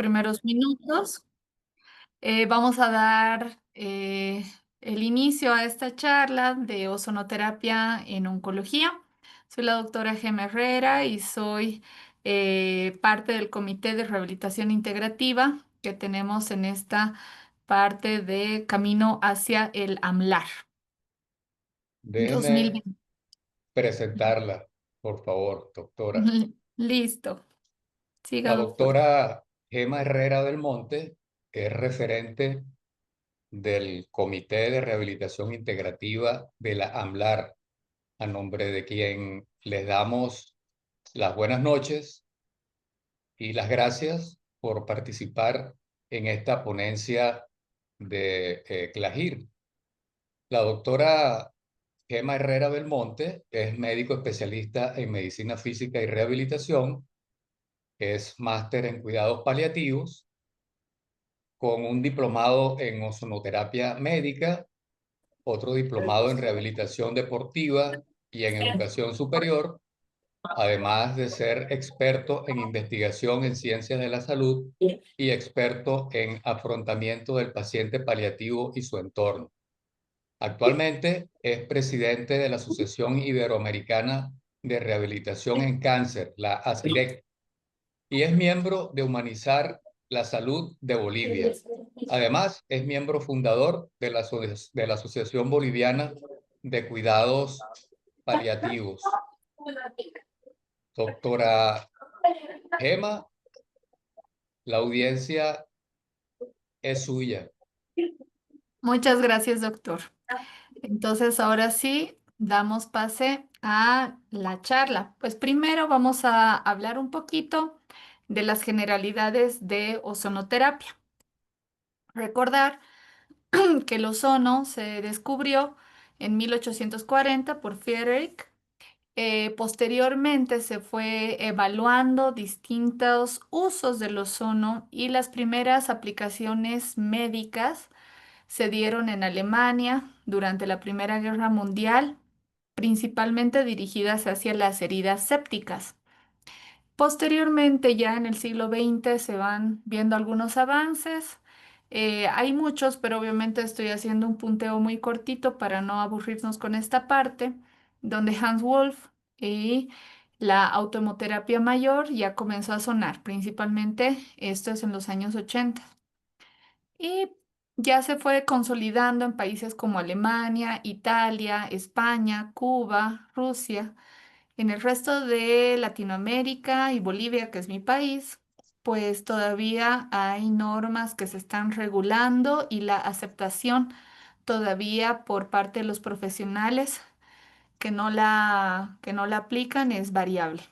primeros minutos. Vamos a dar el inicio a esta charla de ozonoterapia en oncología. Soy la doctora Gema Herrera y soy parte del Comité de Rehabilitación Integrativa que tenemos en esta parte de camino hacia el AMLAR Déjeme 2020. presentarla, por favor, doctora. Listo. Siga, La doctor. doctora Gema Herrera del Monte es referente del Comité de Rehabilitación Integrativa de la AMLAR, a nombre de quien les damos las buenas noches y las gracias por participar en esta ponencia de CLAGIR. La doctora Gema Herrera Belmonte es médico especialista en medicina física y rehabilitación, es máster en cuidados paliativos, con un diplomado en ozonoterapia médica, otro diplomado en rehabilitación deportiva y en educación superior, además de ser experto en investigación en ciencias de la salud y experto en afrontamiento del paciente paliativo y su entorno. Actualmente es presidente de la Asociación Iberoamericana de Rehabilitación en Cáncer, la ASIREC, y es miembro de Humanizar la Salud de Bolivia. Además, es miembro fundador de de la Asociación Boliviana de Cuidados Paliativos. Doctora Gema, la audiencia es suya. Muchas gracias, doctor. Entonces, ahora sí, damos pase a la charla. Pues primero vamos a hablar un poquito de las generalidades de ozonoterapia. Recordar que el ozono se descubrió en 1840 por Frederick. Posteriormente se fue evaluando distintos usos del ozono y las primeras aplicaciones médicas se dieron en Alemania durante la Primera Guerra Mundial, principalmente dirigidas hacia las heridas sépticas. Posteriormente, ya en el siglo XX, se van viendo algunos avances. Hay muchos, pero obviamente estoy haciendo un punteo muy cortito para no aburrirnos con esta parte, donde Hans Wolf y la autohemoterapia mayor ya comenzó a sonar, principalmente esto es en los años 80. Y ya se fue consolidando en países como Alemania, Italia, España, Cuba, Rusia. En el resto de Latinoamérica y Bolivia, que es mi país, pues todavía hay normas que se están regulando y la aceptación todavía por parte de los profesionales que no la aplican es variable,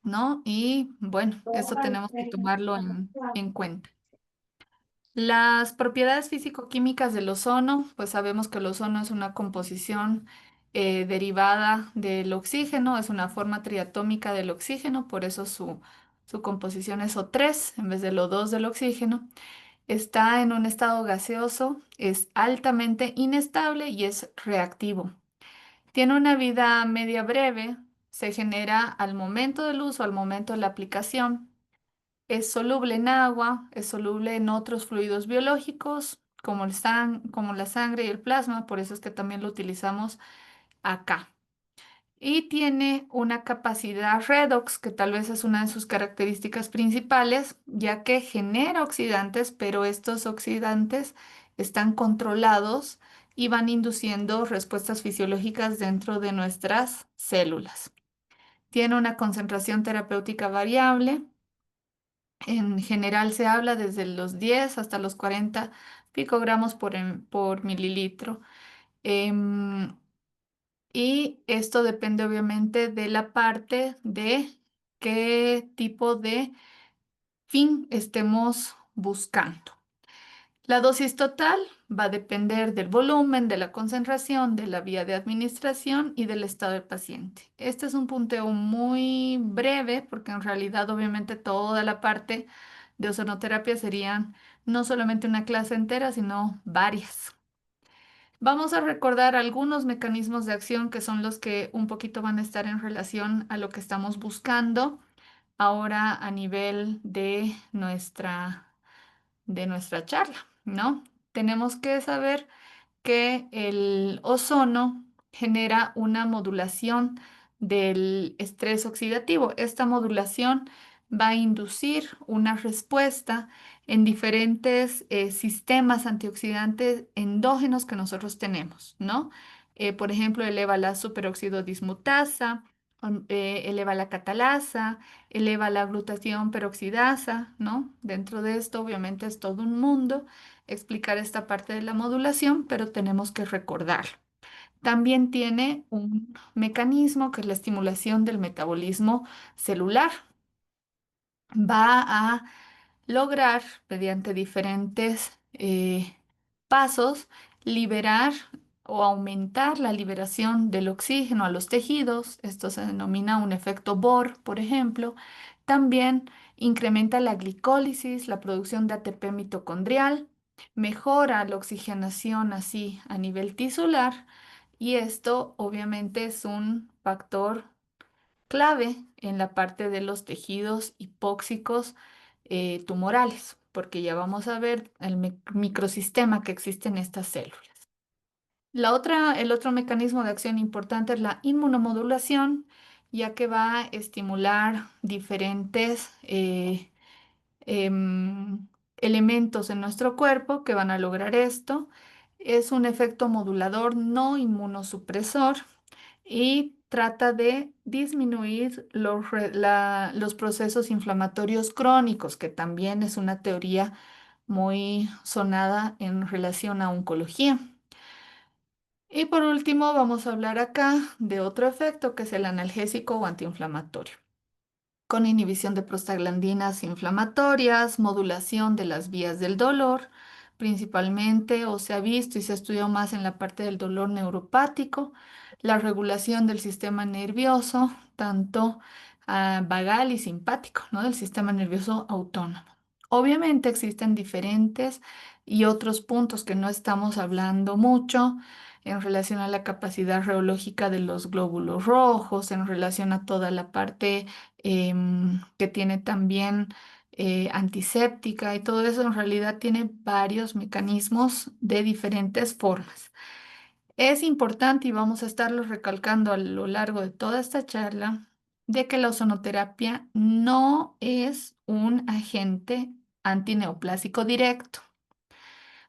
¿no? Y bueno, eso tenemos que tomarlo en cuenta. Las propiedades físico-químicas del ozono, pues sabemos que el ozono es una composición derivada del oxígeno, es una forma triatómica del oxígeno, por eso su composición es O3 en vez del O2 del oxígeno. Está en un estado gaseoso, es altamente inestable y es reactivo. Tiene una vida media breve, se genera al momento del uso, al momento de la aplicación. Es soluble en agua, es soluble en otros fluidos biológicos, como la sangre y el plasma, por eso es que también lo utilizamos acá. Y tiene una capacidad redox, que tal vez es una de sus características principales, ya que genera oxidantes, pero estos oxidantes están controlados y van induciendo respuestas fisiológicas dentro de nuestras células. Tiene una concentración terapéutica variable. En general se habla desde los 10 hasta los 40 picogramos por mililitro. Em, y esto depende obviamente de la parte de qué tipo de fin estemos buscando. La dosis total va a depender del volumen, de la concentración, de la vía de administración y del estado del paciente. Este es un punteo muy breve porque en realidad obviamente toda la parte de ozonoterapia serían no solamente una clase entera, sino varias. Vamos a recordar algunos mecanismos de acción que son los que un poquito van a estar en relación a lo que estamos buscando ahora a nivel de nuestra charla, ¿no? Tenemos que saber que el ozono genera una modulación del estrés oxidativo. Esta modulación va a inducir una respuesta en diferentes sistemas antioxidantes endógenos que nosotros tenemos, ¿no? Por ejemplo, eleva la superóxido dismutasa, eleva la catalasa, eleva la glutatión peroxidasa, ¿no? Dentro de esto, obviamente, es todo un mundo explicar esta parte de la modulación, pero tenemos que recordar. También tiene un mecanismo que es la estimulación del metabolismo celular. Va a lograr, mediante diferentes pasos, liberar o aumentar la liberación del oxígeno a los tejidos. Esto se denomina un efecto Bohr, por ejemplo. También incrementa la glicólisis, la producción de ATP mitocondrial, mejora la oxigenación así a nivel tisular y esto obviamente es un factor clave en la parte de los tejidos hipóxicos tumorales, porque ya vamos a ver el microsistema que existe en estas células. El otro mecanismo de acción importante es la inmunomodulación, ya que va a estimular diferentes elementos en nuestro cuerpo que van a lograr esto. Es un efecto modulador no inmunosupresor y trata de disminuir los procesos inflamatorios crónicos, que también es una teoría muy sonada en relación a oncología. Y por último, vamos a hablar acá de otro efecto que es el analgésico o antiinflamatorio con inhibición de prostaglandinas inflamatorias, modulación de las vías del dolor, principalmente, o se ha visto y se ha estudiado más en la parte del dolor neuropático, la regulación del sistema nervioso, tanto vagal y simpático, ¿no? Del sistema nervioso autónomo. Obviamente existen diferentes y otros puntos que no estamos hablando mucho en relación a la capacidad reológica de los glóbulos rojos, en relación a toda la parte que tiene también antiséptica y todo eso en realidad tiene varios mecanismos de diferentes formas. Es importante y vamos a estarlo recalcando a lo largo de toda esta charla de que la ozonoterapia no es un agente antineoplásico directo.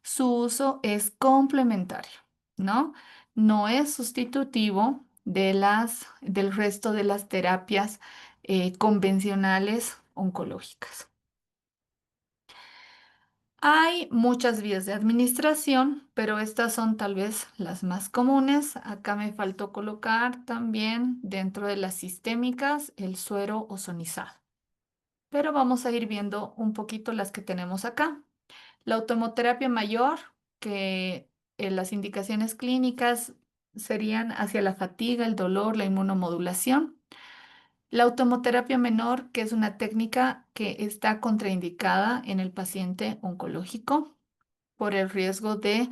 Su uso es complementario, ¿no? No es sustitutivo del resto de las terapias convencionales oncológicas. Hay muchas vías de administración, pero estas son tal vez las más comunes. Acá me faltó colocar también dentro de las sistémicas el suero ozonizado. Pero vamos a ir viendo un poquito las que tenemos acá. La automoterapia mayor, que las indicaciones clínicas serían hacia la fatiga, el dolor, la inmunomodulación. La automoterapia menor, que es una técnica que está contraindicada en el paciente oncológico por el riesgo de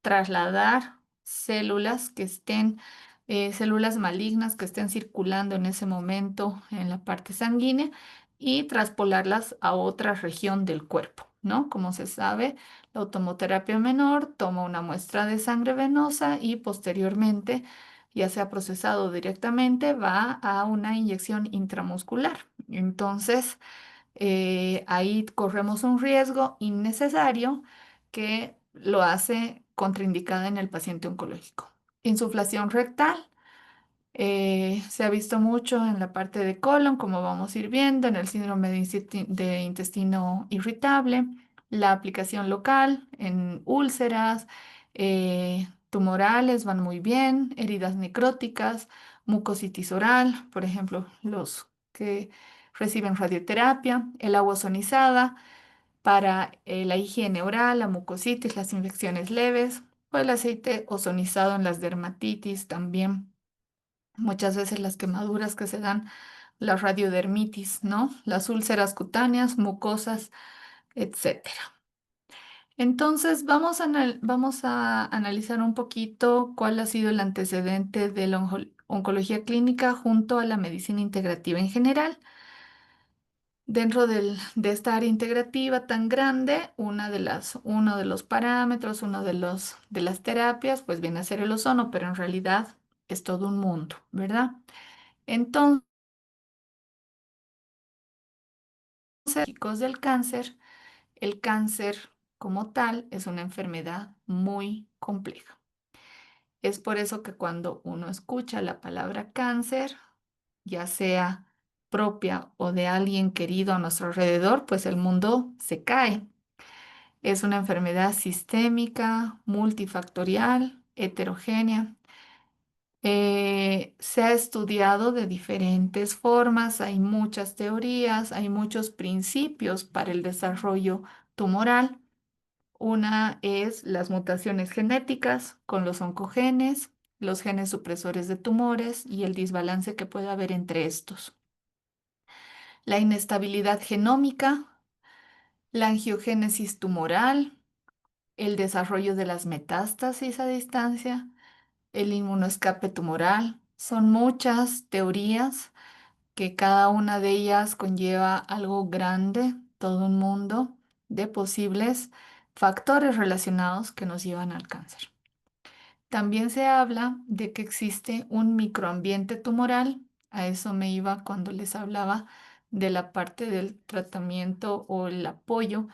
trasladar células que estén, células malignas que estén circulando en ese momento en la parte sanguínea y traspolarlas a otra región del cuerpo, ¿no? Como se sabe, la automoterapia menor toma una muestra de sangre venosa y posteriormente, ya sea procesado directamente, va a una inyección intramuscular. Entonces, ahí corremos un riesgo innecesario que lo hace contraindicada en el paciente oncológico. Insuflación rectal. Se ha visto mucho en la parte de colon, como vamos a ir viendo, en el síndrome de intestino irritable, la aplicación local en úlceras, tumorales van muy bien, heridas necróticas, mucositis oral, por ejemplo, los que reciben radioterapia, el agua ozonizada para la higiene oral, la mucositis, las infecciones leves, o el aceite ozonizado en las dermatitis también. Muchas veces las quemaduras que se dan, la radiodermitis, ¿no? Las úlceras cutáneas, mucosas, etcétera. Entonces, vamos a analizar un poquito cuál ha sido el antecedente de la oncología clínica junto a la medicina integrativa en general. Dentro de esta área integrativa tan grande, uno de los parámetros, de las terapias, pues viene a ser el ozono, pero en realidad es todo un mundo, ¿verdad? Entonces, chicos del cáncer, el cáncer como tal es una enfermedad muy compleja. Es por eso que cuando uno escucha la palabra cáncer, ya sea propia o de alguien querido a nuestro alrededor, pues el mundo se cae. Es una enfermedad sistémica, multifactorial, heterogénea. Se ha estudiado de diferentes formas, hay muchas teorías, hay muchos principios para el desarrollo tumoral. Una es las mutaciones genéticas con los oncogenes, los genes supresores de tumores y el desbalance que puede haber entre estos. La inestabilidad genómica, la angiogénesis tumoral, el desarrollo de las metástasis a distancia, el inmunoescape tumoral. Son muchas teorías que cada una de ellas conlleva algo grande, todo un mundo de posibles factores relacionados que nos llevan al cáncer. También se habla de que existe un microambiente tumoral. A eso me iba cuando les hablaba de la parte del tratamiento o el apoyo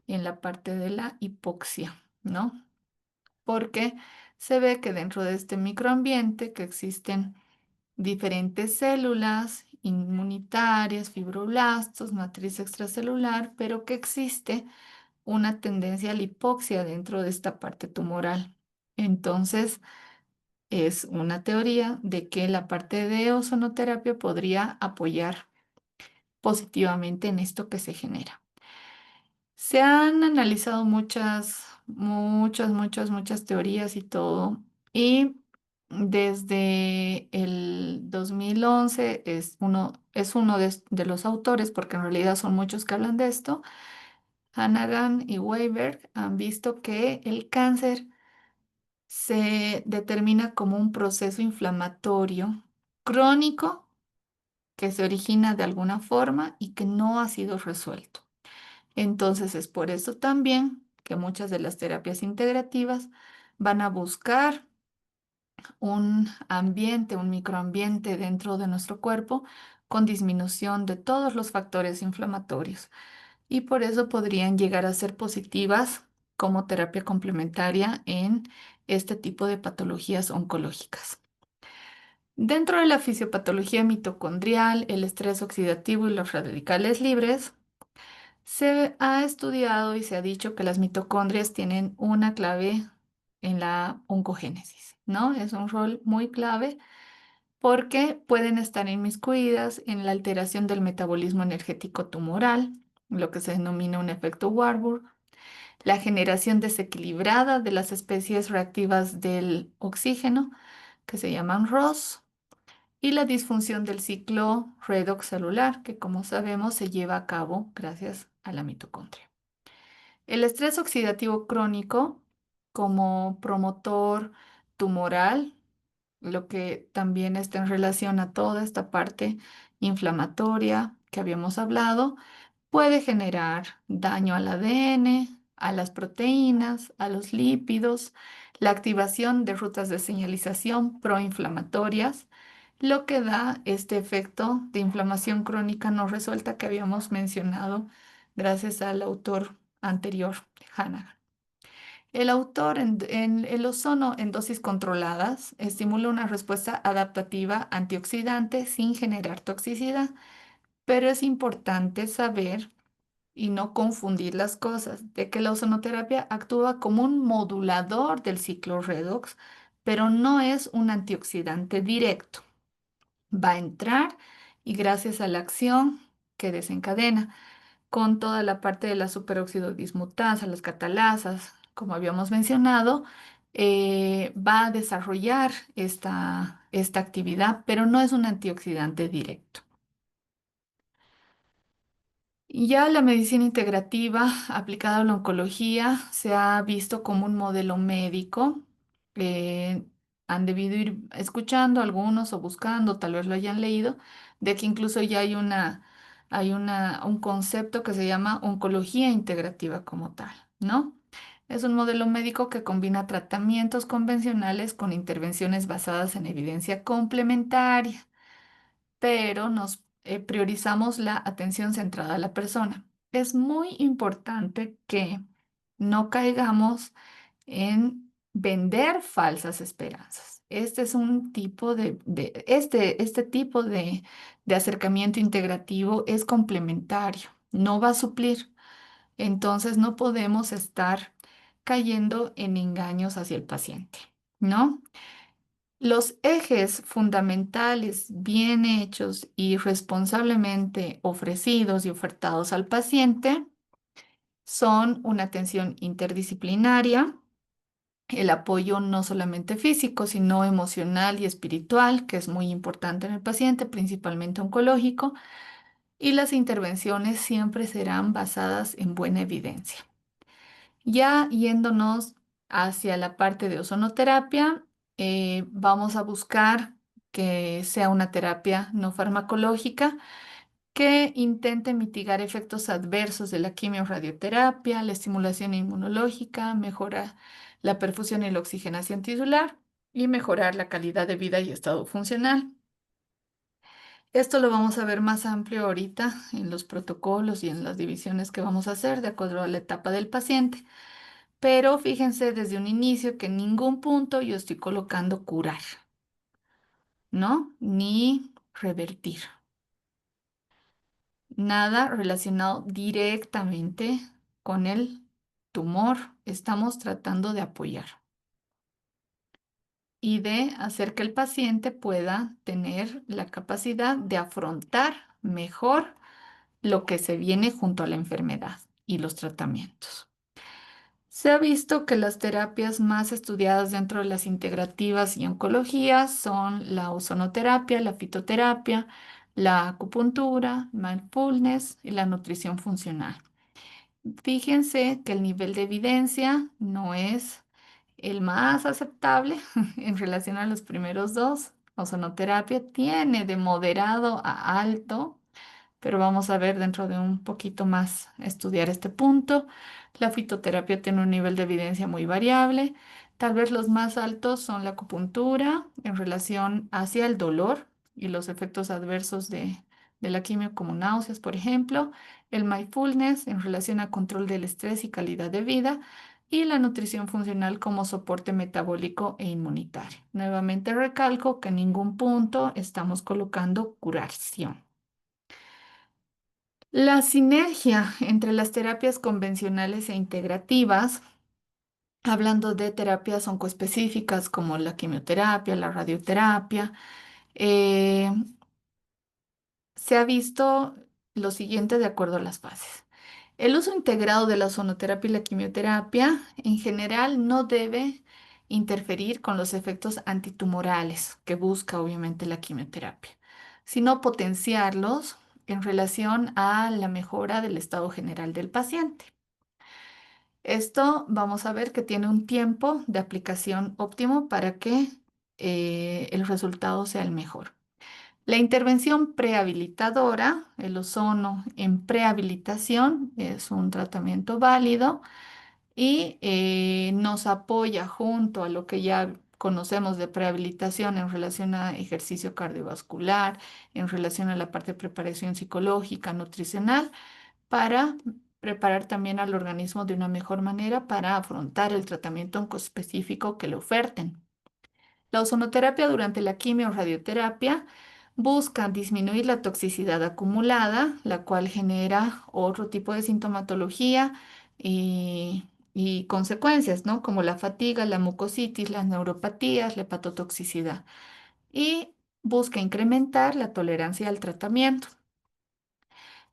en la parte de la hipoxia, ¿no? Porque se ve que dentro de este microambiente que existen diferentes células inmunitarias, fibroblastos, matriz extracelular, pero que existe una tendencia a la hipoxia dentro de esta parte tumoral. Entonces, es una teoría de que la parte de ozonoterapia podría apoyar positivamente en esto que se genera. Se han analizado muchas teorías y todo, y desde el 2011 es uno de los autores, porque en realidad son muchos que hablan de esto. Hannigan y Weiberg han visto que el cáncer se determina como un proceso inflamatorio crónico que se origina de alguna forma y que no ha sido resuelto. Entonces es por eso también que muchas de las terapias integrativas van a buscar un ambiente, un microambiente dentro de nuestro cuerpo con disminución de todos los factores inflamatorios y por eso podrían llegar a ser positivas como terapia complementaria en este tipo de patologías oncológicas. Dentro de la fisiopatología mitocondrial, el estrés oxidativo y los radicales libres, se ha estudiado y se ha dicho que las mitocondrias tienen una clave en la oncogénesis, ¿no? Es un rol muy clave porque pueden estar inmiscuidas en la alteración del metabolismo energético tumoral, lo que se denomina un efecto Warburg, la generación desequilibrada de las especies reactivas del oxígeno, que se llaman ROS, y la disfunción del ciclo redox celular, que como sabemos se lleva a cabo gracias a la mitocondria. El estrés oxidativo crónico como promotor tumoral, lo que también está en relación a toda esta parte inflamatoria que habíamos hablado, puede generar daño al ADN, a las proteínas, a los lípidos, la activación de rutas de señalización proinflamatorias, lo que da este efecto de inflamación crónica no resuelta que habíamos mencionado gracias al autor anterior, Hanahan. El autor en el ozono en dosis controladas estimula una respuesta adaptativa antioxidante sin generar toxicidad, pero es importante saber y no confundir las cosas, de que la ozonoterapia actúa como un modulador del ciclo redox, pero no es un antioxidante directo. Va a entrar y gracias a la acción que desencadena con toda la parte de la superóxido dismutasa, las catalasas, como habíamos mencionado, va a desarrollar esta actividad, pero no es un antioxidante directo. Y ya la medicina integrativa aplicada a la oncología se ha visto como un modelo médico. eh, Han debido ir escuchando algunos o buscando, tal vez lo hayan leído, de que incluso ya hay una hay un concepto que se llama oncología integrativa como tal, ¿no? Es un modelo médico que combina tratamientos convencionales con intervenciones basadas en evidencia complementaria, pero nos priorizamos la atención centrada a la persona. Es muy importante que no caigamos en vender falsas esperanzas. Este es un tipo este tipo de acercamiento integrativo es complementario, no va a suplir. Entonces no podemos estar cayendo en engaños hacia el paciente, ¿no? Los ejes fundamentales bien hechos y responsablemente ofrecidos y ofertados al paciente son una atención interdisciplinaria, el apoyo no solamente físico, sino emocional y espiritual, que es muy importante en el paciente, principalmente oncológico, y las intervenciones siempre serán basadas en buena evidencia. Ya yéndonos hacia la parte de ozonoterapia, vamos a buscar que sea una terapia no farmacológica que intente mitigar efectos adversos de la quimiorradioterapia, la estimulación inmunológica, mejora la perfusión y la oxigenación tisular y mejorar la calidad de vida y estado funcional. Esto lo vamos a ver más amplio ahorita en los protocolos y en las divisiones que vamos a hacer de acuerdo a la etapa del paciente. Pero fíjense desde un inicio que en ningún punto yo estoy colocando curar, ¿no? Ni revertir. Nada relacionado directamente con el tumor. Estamos tratando de apoyar y de hacer que el paciente pueda tener la capacidad de afrontar mejor lo que se viene junto a la enfermedad y los tratamientos. Se ha visto que las terapias más estudiadas dentro de las integrativas y oncología son la ozonoterapia, la fitoterapia, la acupuntura, mindfulness y la nutrición funcional. Fíjense que el nivel de evidencia no es el más aceptable en relación a los primeros dos. Ozonoterapia tiene de moderado a alto, pero vamos a ver dentro de un poquito más estudiar este punto. La fitoterapia tiene un nivel de evidencia muy variable. Tal vez los más altos son la acupuntura en relación hacia el dolor y los efectos adversos de la quimio como náuseas, por ejemplo, el mindfulness en relación a control del estrés y calidad de vida y la nutrición funcional como soporte metabólico e inmunitario. Nuevamente recalco que en ningún punto estamos colocando curación. La sinergia entre las terapias convencionales e integrativas, hablando de terapias oncoespecíficas como la quimioterapia, la radioterapia, eh, se ha visto lo siguiente de acuerdo a las fases. El uso integrado de la ozonoterapia y la quimioterapia en general no debe interferir con los efectos antitumorales que busca obviamente la quimioterapia, sino potenciarlos en relación a la mejora del estado general del paciente. Esto vamos a ver que tiene un tiempo de aplicación óptimo para que el resultado sea el mejor. La intervención prehabilitadora, el ozono en prehabilitación, es un tratamiento válido y nos apoya junto a lo que ya conocemos de prehabilitación en relación a ejercicio cardiovascular, en relación a la parte de preparación psicológica, nutricional, para preparar también al organismo de una mejor manera para afrontar el tratamiento oncoespecífico que le oferten. La ozonoterapia durante la quimio o radioterapia busca disminuir la toxicidad acumulada, la cual genera otro tipo de sintomatología y consecuencias, ¿no? Como la fatiga, la mucositis, las neuropatías, la hepatotoxicidad. Y busca incrementar la tolerancia al tratamiento.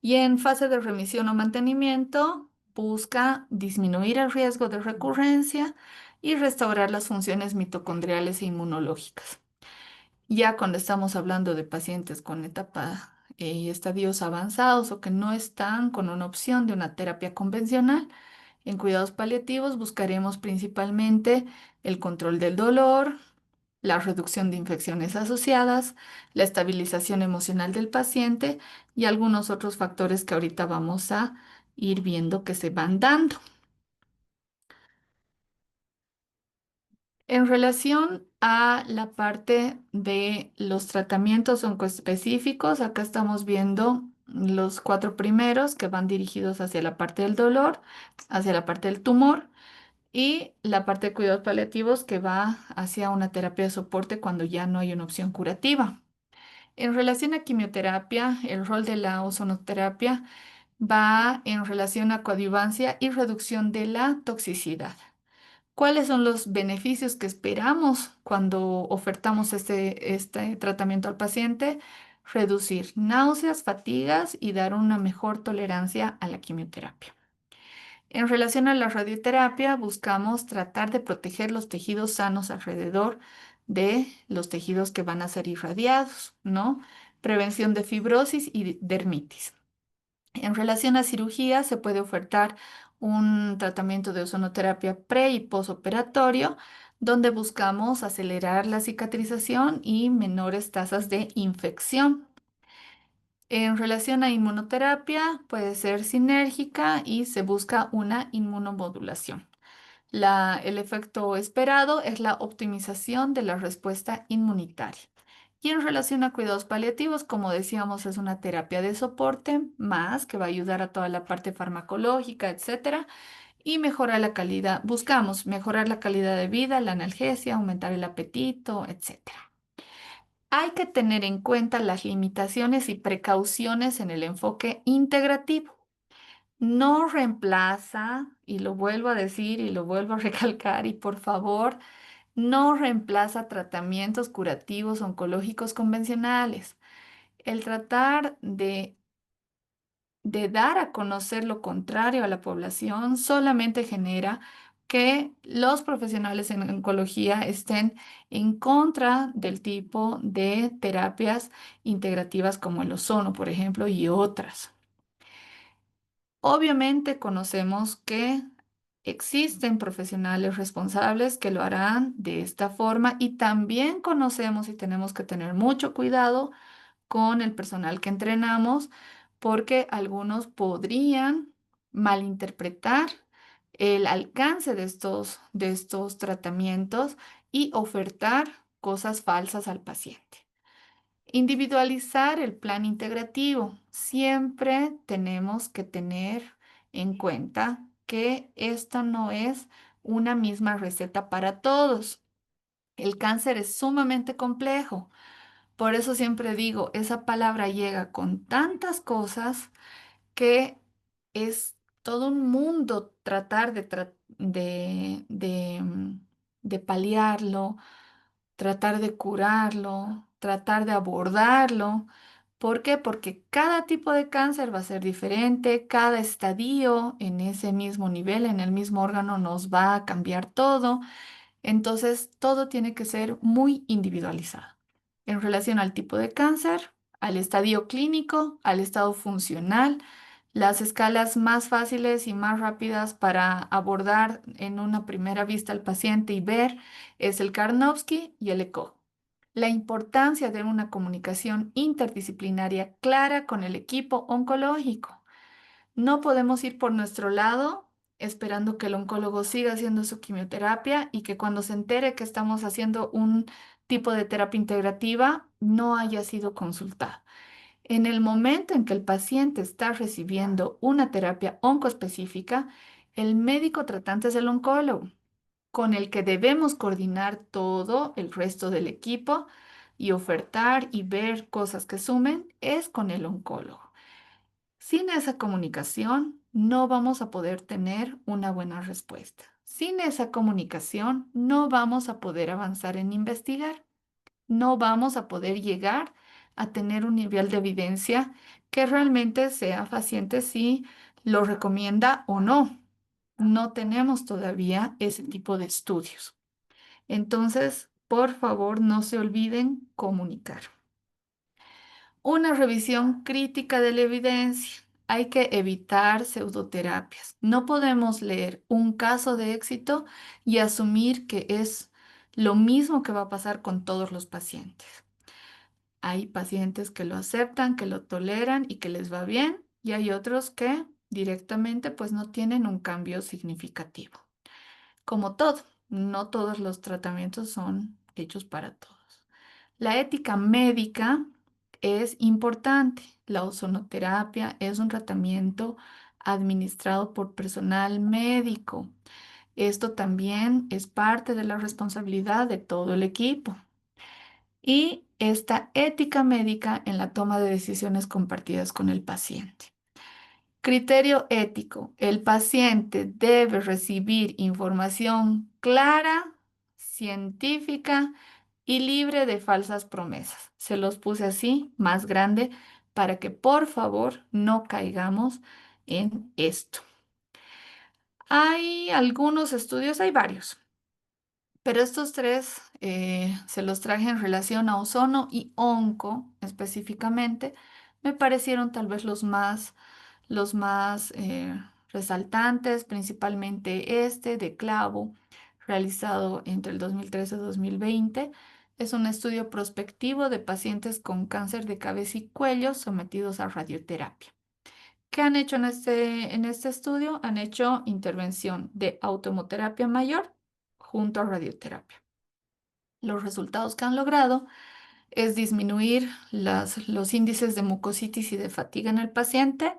Y en fase de remisión o mantenimiento, busca disminuir el riesgo de recurrencia y restaurar las funciones mitocondriales e inmunológicas. Ya cuando estamos hablando de pacientes con etapa y estadios avanzados o que no están con una opción de una terapia convencional, en cuidados paliativos buscaremos principalmente el control del dolor, la reducción de infecciones asociadas, la estabilización emocional del paciente y algunos otros factores que ahorita vamos a ir viendo que se van dando. En relación a la parte de los tratamientos oncoespecíficos, acá estamos viendo los cuatro primeros que van dirigidos hacia la parte del dolor, hacia la parte del tumor y la parte de cuidados paliativos que va hacia una terapia de soporte cuando ya no hay una opción curativa. En relación a quimioterapia, el rol de la ozonoterapia va en relación a coadyuvancia y reducción de la toxicidad. ¿Cuáles son los beneficios que esperamos cuando ofertamos este tratamiento al paciente? Reducir náuseas, fatigas y dar una mejor tolerancia a la quimioterapia. En relación a la radioterapia, buscamos tratar de proteger los tejidos sanos alrededor de los tejidos que van a ser irradiados, ¿no? Prevención de fibrosis y dermitis. En relación a cirugía, se puede ofertar un tratamiento de ozonoterapia pre y posoperatorio, donde buscamos acelerar la cicatrización y menores tasas de infección. En relación a inmunoterapia, puede ser sinérgica y se busca una inmunomodulación. El efecto esperado es la optimización de la respuesta inmunitaria. Y en relación a cuidados paliativos, como decíamos, es una terapia de soporte más que va a ayudar a toda la parte farmacológica, etcétera, y mejora la calidad. Buscamos mejorar la calidad de vida, la analgesia, aumentar el apetito, etcétera. Hay que tener en cuenta las limitaciones y precauciones en el enfoque integrativo. No reemplaza, y lo vuelvo a decir y lo vuelvo a recalcar, y por favor, no reemplaza tratamientos curativos oncológicos convencionales. El tratar de dar a conocer lo contrario a la población solamente genera que los profesionales en oncología estén en contra del tipo de terapias integrativas como el ozono, por ejemplo, y otras. Obviamente conocemos que existen profesionales responsables que lo harán de esta forma y también conocemos y tenemos que tener mucho cuidado con el personal que entrenamos porque algunos podrían malinterpretar el alcance de estos tratamientos y ofertar cosas falsas al paciente. Individualizar el plan integrativo. Siempre tenemos que tener en cuenta que esto no es una misma receta para todos. El cáncer es sumamente complejo. Por eso siempre digo, esa palabra llega con tantas cosas que es todo un mundo tratar de paliarlo, tratar de curarlo, tratar de abordarlo. ¿Por qué? Porque cada tipo de cáncer va a ser diferente, cada estadio en ese mismo nivel, en el mismo órgano, nos va a cambiar todo. Entonces, todo tiene que ser muy individualizado en relación al tipo de cáncer, al estadio clínico, al estado funcional. Las escalas más fáciles y más rápidas para abordar en una primera vista al paciente y ver es el Karnofsky y el ECO. La importancia de una comunicación interdisciplinaria clara con el equipo oncológico. No podemos ir por nuestro lado esperando que el oncólogo siga haciendo su quimioterapia y que cuando se entere que estamos haciendo un tipo de terapia integrativa no haya sido consultado. En el momento en que el paciente está recibiendo una terapia oncoespecífica, el médico tratante es el oncólogo, con el que debemos coordinar todo el resto del equipo y ofertar y ver cosas que sumen es con el oncólogo. Sin esa comunicación, no vamos a poder tener una buena respuesta. Sin esa comunicación, no vamos a poder avanzar en investigar. No vamos a poder llegar a tener un nivel de evidencia que realmente sea fehaciente si lo recomienda o no. No tenemos todavía ese tipo de estudios. Entonces, por favor, no se olviden comunicar. Una revisión crítica de la evidencia. Hay que evitar pseudoterapias. No podemos leer un caso de éxito y asumir que es Lo mismo que va a pasar con todos los pacientes. Hay pacientes que lo aceptan, que lo toleran y que les va bien, y hay otros que directamente pues no tienen un cambio significativo. Como todo, no todos los tratamientos son hechos para todos. La ética médica es importante. La ozonoterapia es un tratamiento administrado por personal médico. Esto también es parte de la responsabilidad de todo el equipo. Y esta ética médica en la toma de decisiones compartidas con el paciente. Criterio ético. El paciente debe recibir información clara, científica y libre de falsas promesas. Se los puse así, más grande, para que por favor no caigamos en esto. Hay algunos estudios, hay varios, pero estos tres se los traje en relación a ozono y onco específicamente. Me parecieron tal vez los más resaltantes, principalmente este de Clavo, realizado entre el 2013 y 2020. Es un estudio prospectivo de pacientes con cáncer de cabeza y cuello sometidos a radioterapia. ¿Qué han hecho en este estudio? Han hecho intervención de autohemoterapia mayor junto a radioterapia. Los resultados que han logrado es disminuir los índices de mucositis y de fatiga en el paciente,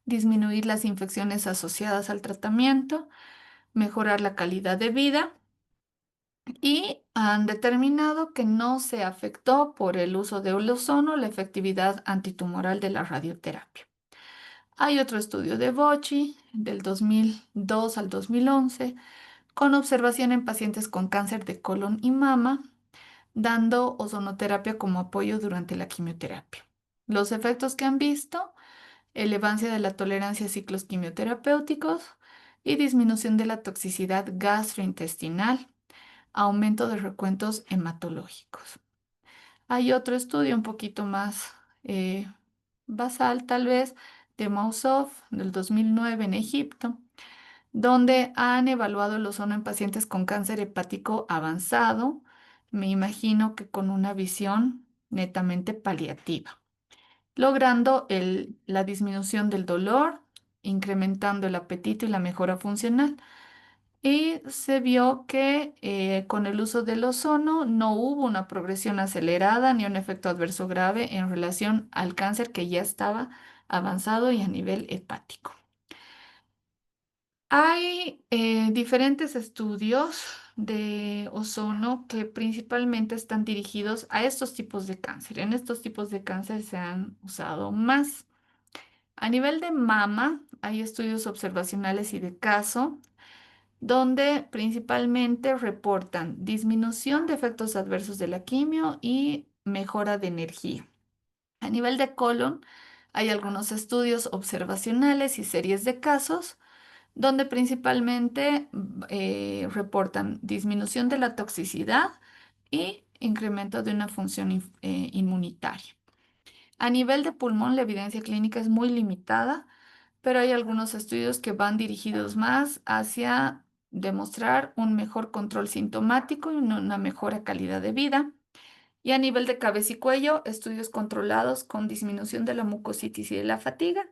disminuir las infecciones asociadas al tratamiento, mejorar la calidad de vida y han determinado que no se afectó por el uso de ozono la efectividad antitumoral de la radioterapia. Hay otro estudio de Bocci del 2002 al 2011 con observación en pacientes con cáncer de colon y mama dando ozonoterapia como apoyo durante la quimioterapia. Los efectos que han visto, elevancia de la tolerancia a ciclos quimioterapéuticos y disminución de la toxicidad gastrointestinal, aumento de recuentos hematológicos. Hay otro estudio un poquito más basal, tal vez, de Moussouf del 2009 en Egipto, donde han evaluado el ozono en pacientes con cáncer hepático avanzado, me imagino que con una visión netamente paliativa, logrando la disminución del dolor, incrementando el apetito y la mejora funcional. Y se vio que con el uso del ozono no hubo una progresión acelerada ni un efecto adverso grave en relación al cáncer que ya estaba avanzado y a nivel hepático. Hay diferentes estudios de ozono que principalmente están dirigidos a estos tipos de cáncer. En estos tipos de cáncer se han usado más. A nivel de mama, hay estudios observacionales y de caso, donde principalmente reportan disminución de efectos adversos de la quimio y mejora de energía. A nivel de colon, hay algunos estudios observacionales y series de casos donde principalmente reportan disminución de la toxicidad y incremento de una función inmunitaria. A nivel de pulmón, la evidencia clínica es muy limitada, pero hay algunos estudios que van dirigidos más hacia demostrar un mejor control sintomático y una mejor calidad de vida. Y a nivel de cabeza y cuello, estudios controlados con disminución de la mucositis y de la fatiga.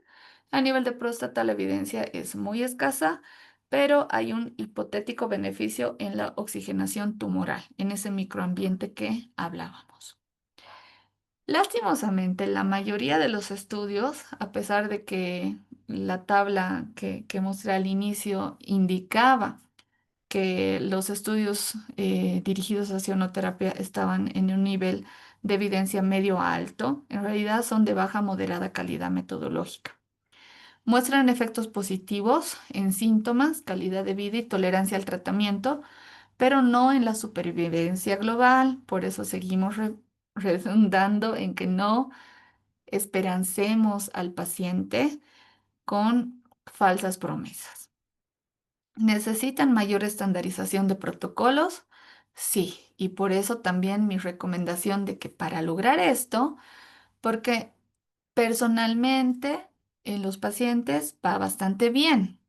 A nivel de próstata, la evidencia es muy escasa, pero hay un hipotético beneficio en la oxigenación tumoral, en ese microambiente que hablábamos. Lastimosamente, la mayoría de los estudios, a pesar de que la tabla que mostré al inicio indicaba que los estudios dirigidos a ionoterapia estaban en un nivel de evidencia medio a alto, en realidad son de baja a moderada calidad metodológica. Muestran efectos positivos en síntomas, calidad de vida y tolerancia al tratamiento, pero no en la supervivencia global. Por eso seguimos redundando en que no esperancemos al paciente con falsas promesas. ¿Necesitan mayor estandarización de protocolos? Sí, y por eso también mi recomendación de que para lograr esto, porque personalmente en los pacientes va bastante bien,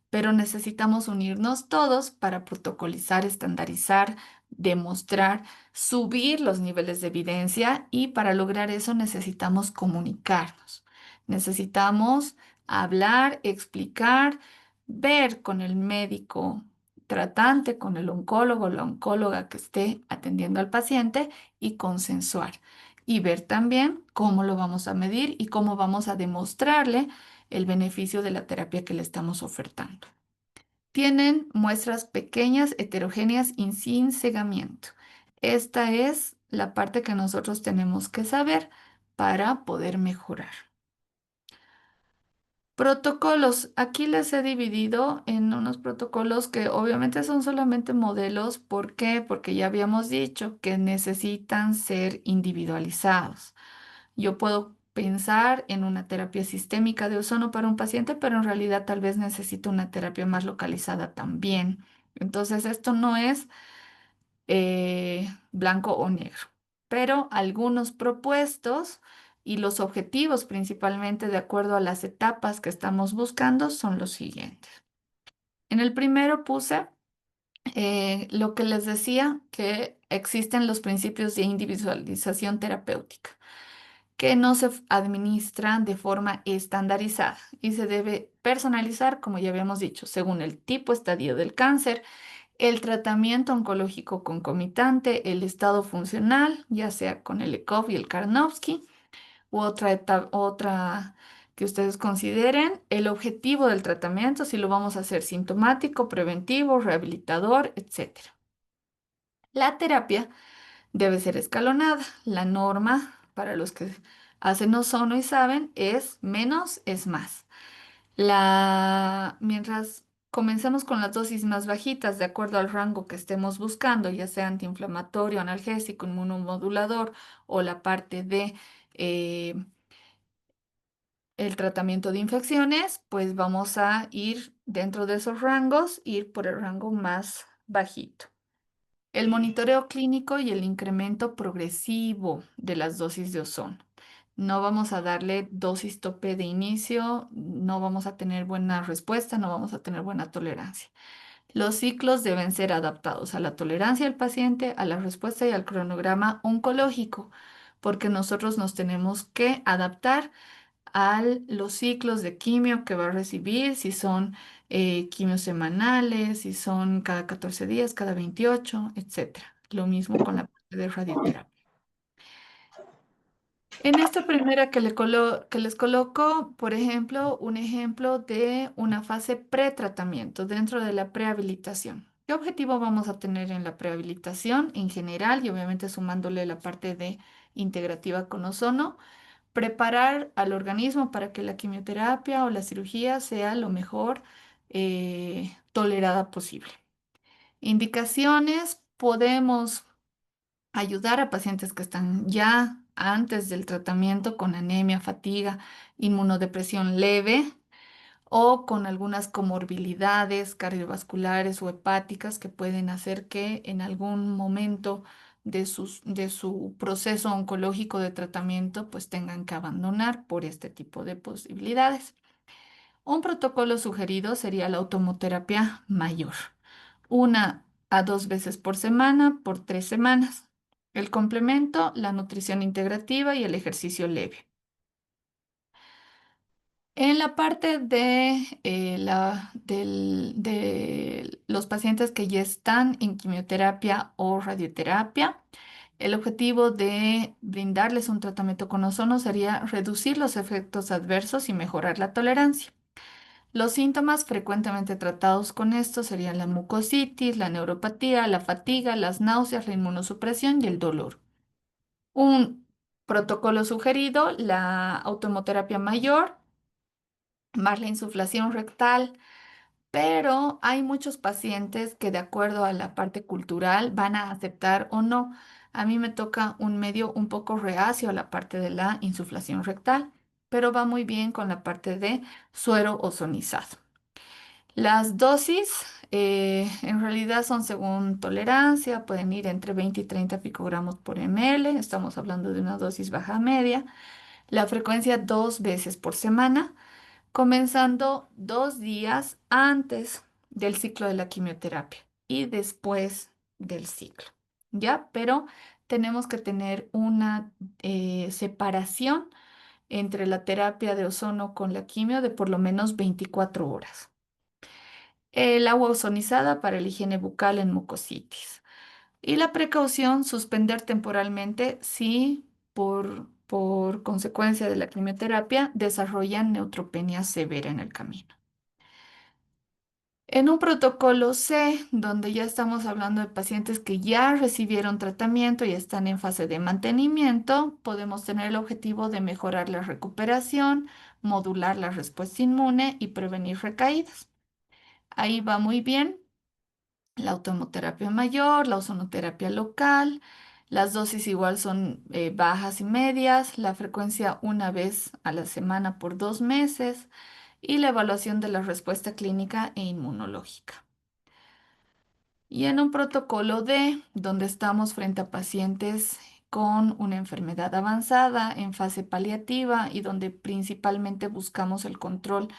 pero necesitamos unirnos todos para protocolizar, estandarizar, demostrar, subir los niveles de evidencia y para lograr eso necesitamos comunicarnos. Necesitamos hablar, explicar, ver con el médico tratante, con el oncólogo o la oncóloga que esté atendiendo al paciente y consensuar. Y ver también cómo lo vamos a medir y cómo vamos a demostrarle el beneficio de la terapia que le estamos ofertando. Tienen muestras pequeñas, heterogéneas y sin cegamiento. Esta es la parte que nosotros tenemos que saber para poder mejorar. Protocolos. Aquí les he dividido en unos protocolos que obviamente son solamente modelos. ¿Por qué? Porque ya habíamos dicho que necesitan ser individualizados. Yo puedo pensar en una terapia sistémica de ozono para un paciente, pero en realidad tal vez necesito una terapia más localizada también. Entonces, esto no es blanco o negro, pero algunos propuestos y los objetivos principalmente de acuerdo a las etapas que estamos buscando son los siguientes. En el primero puse lo que les decía, que existen los principios de individualización terapéutica que no se administran de forma estandarizada y se debe personalizar, como ya habíamos dicho, según el tipo, estadio del cáncer, el tratamiento oncológico concomitante, el estado funcional, ya sea con el ECOG y el Karnofsky, u otra que ustedes consideren, el objetivo del tratamiento, si lo vamos a hacer sintomático, preventivo, rehabilitador, etcétera. La terapia debe ser escalonada. La norma, para los que hacen ozono y saben, es menos es más. Mientras comencemos con las dosis más bajitas, de acuerdo al rango que estemos buscando, ya sea antiinflamatorio, analgésico, inmunomodulador o la parte de eh, el tratamiento de infecciones, pues vamos a ir dentro de esos rangos, ir por el rango más bajito. El monitoreo clínico y el incremento progresivo de las dosis de ozono. No vamos a darle dosis tope de inicio, no vamos a tener buena respuesta, no vamos a tener buena tolerancia. Los ciclos deben ser adaptados a la tolerancia del paciente, a la respuesta y al cronograma oncológico, porque nosotros nos tenemos que adaptar a los ciclos de quimio que va a recibir, si son quimios semanales, si son cada 14 días, cada 28, etcétera. Lo mismo con la parte de radioterapia. En esta primera que les coloco, por ejemplo, un ejemplo de una fase pretratamiento dentro de la prehabilitación. ¿Qué objetivo vamos a tener en la prehabilitación en general y obviamente sumándole la parte de integrativa con ozono? Preparar al organismo para que la quimioterapia o la cirugía sea lo mejor tolerada posible. Indicaciones, podemos ayudar a pacientes que están ya antes del tratamiento con anemia, fatiga, inmunodepresión leve o con algunas comorbilidades cardiovasculares o hepáticas que pueden hacer que en algún momento de su proceso oncológico de tratamiento pues tengan que abandonar por este tipo de posibilidades. Un protocolo sugerido sería la automoterapia mayor, 1 a 2 veces por semana por 3 semanas. El complemento, la nutrición integrativa y el ejercicio leve. En la parte de los pacientes que ya están en quimioterapia o radioterapia, el objetivo de brindarles un tratamiento con ozono sería reducir los efectos adversos y mejorar la tolerancia. Los síntomas frecuentemente tratados con esto serían la mucositis, la neuropatía, la fatiga, las náuseas, la inmunosupresión y el dolor. Un protocolo sugerido, la automoterapia mayor más la insuflación rectal, pero hay muchos pacientes que de acuerdo a la parte cultural van a aceptar o no. A mí me toca un medio un poco reacio a la parte de la insuflación rectal, pero va muy bien con la parte de suero ozonizado. Las dosis en realidad son según tolerancia, pueden ir entre 20 y 30 picogramos por ml, estamos hablando de una dosis baja media. La frecuencia 2 veces por semana comenzando 2 días antes del ciclo de la quimioterapia y después del ciclo, ¿ya? Pero tenemos que tener una separación entre la terapia de ozono con la quimio de por lo menos 24 horas. El agua ozonizada para la higiene bucal en mucositis. Y la precaución, suspender temporalmente si por consecuencia de la quimioterapia desarrollan neutropenia severa en el camino. En un protocolo C, donde ya estamos hablando de pacientes que ya recibieron tratamiento y están en fase de mantenimiento, podemos tener el objetivo de mejorar la recuperación, modular la respuesta inmune y prevenir recaídas. Ahí va muy bien la autohemoterapia mayor, la ozonoterapia local. Las dosis igual son bajas y medias, la frecuencia una vez a la semana por 2 meses y la evaluación de la respuesta clínica e inmunológica. Y en un protocolo D, donde estamos frente a pacientes con una enfermedad avanzada en fase paliativa y donde principalmente buscamos el control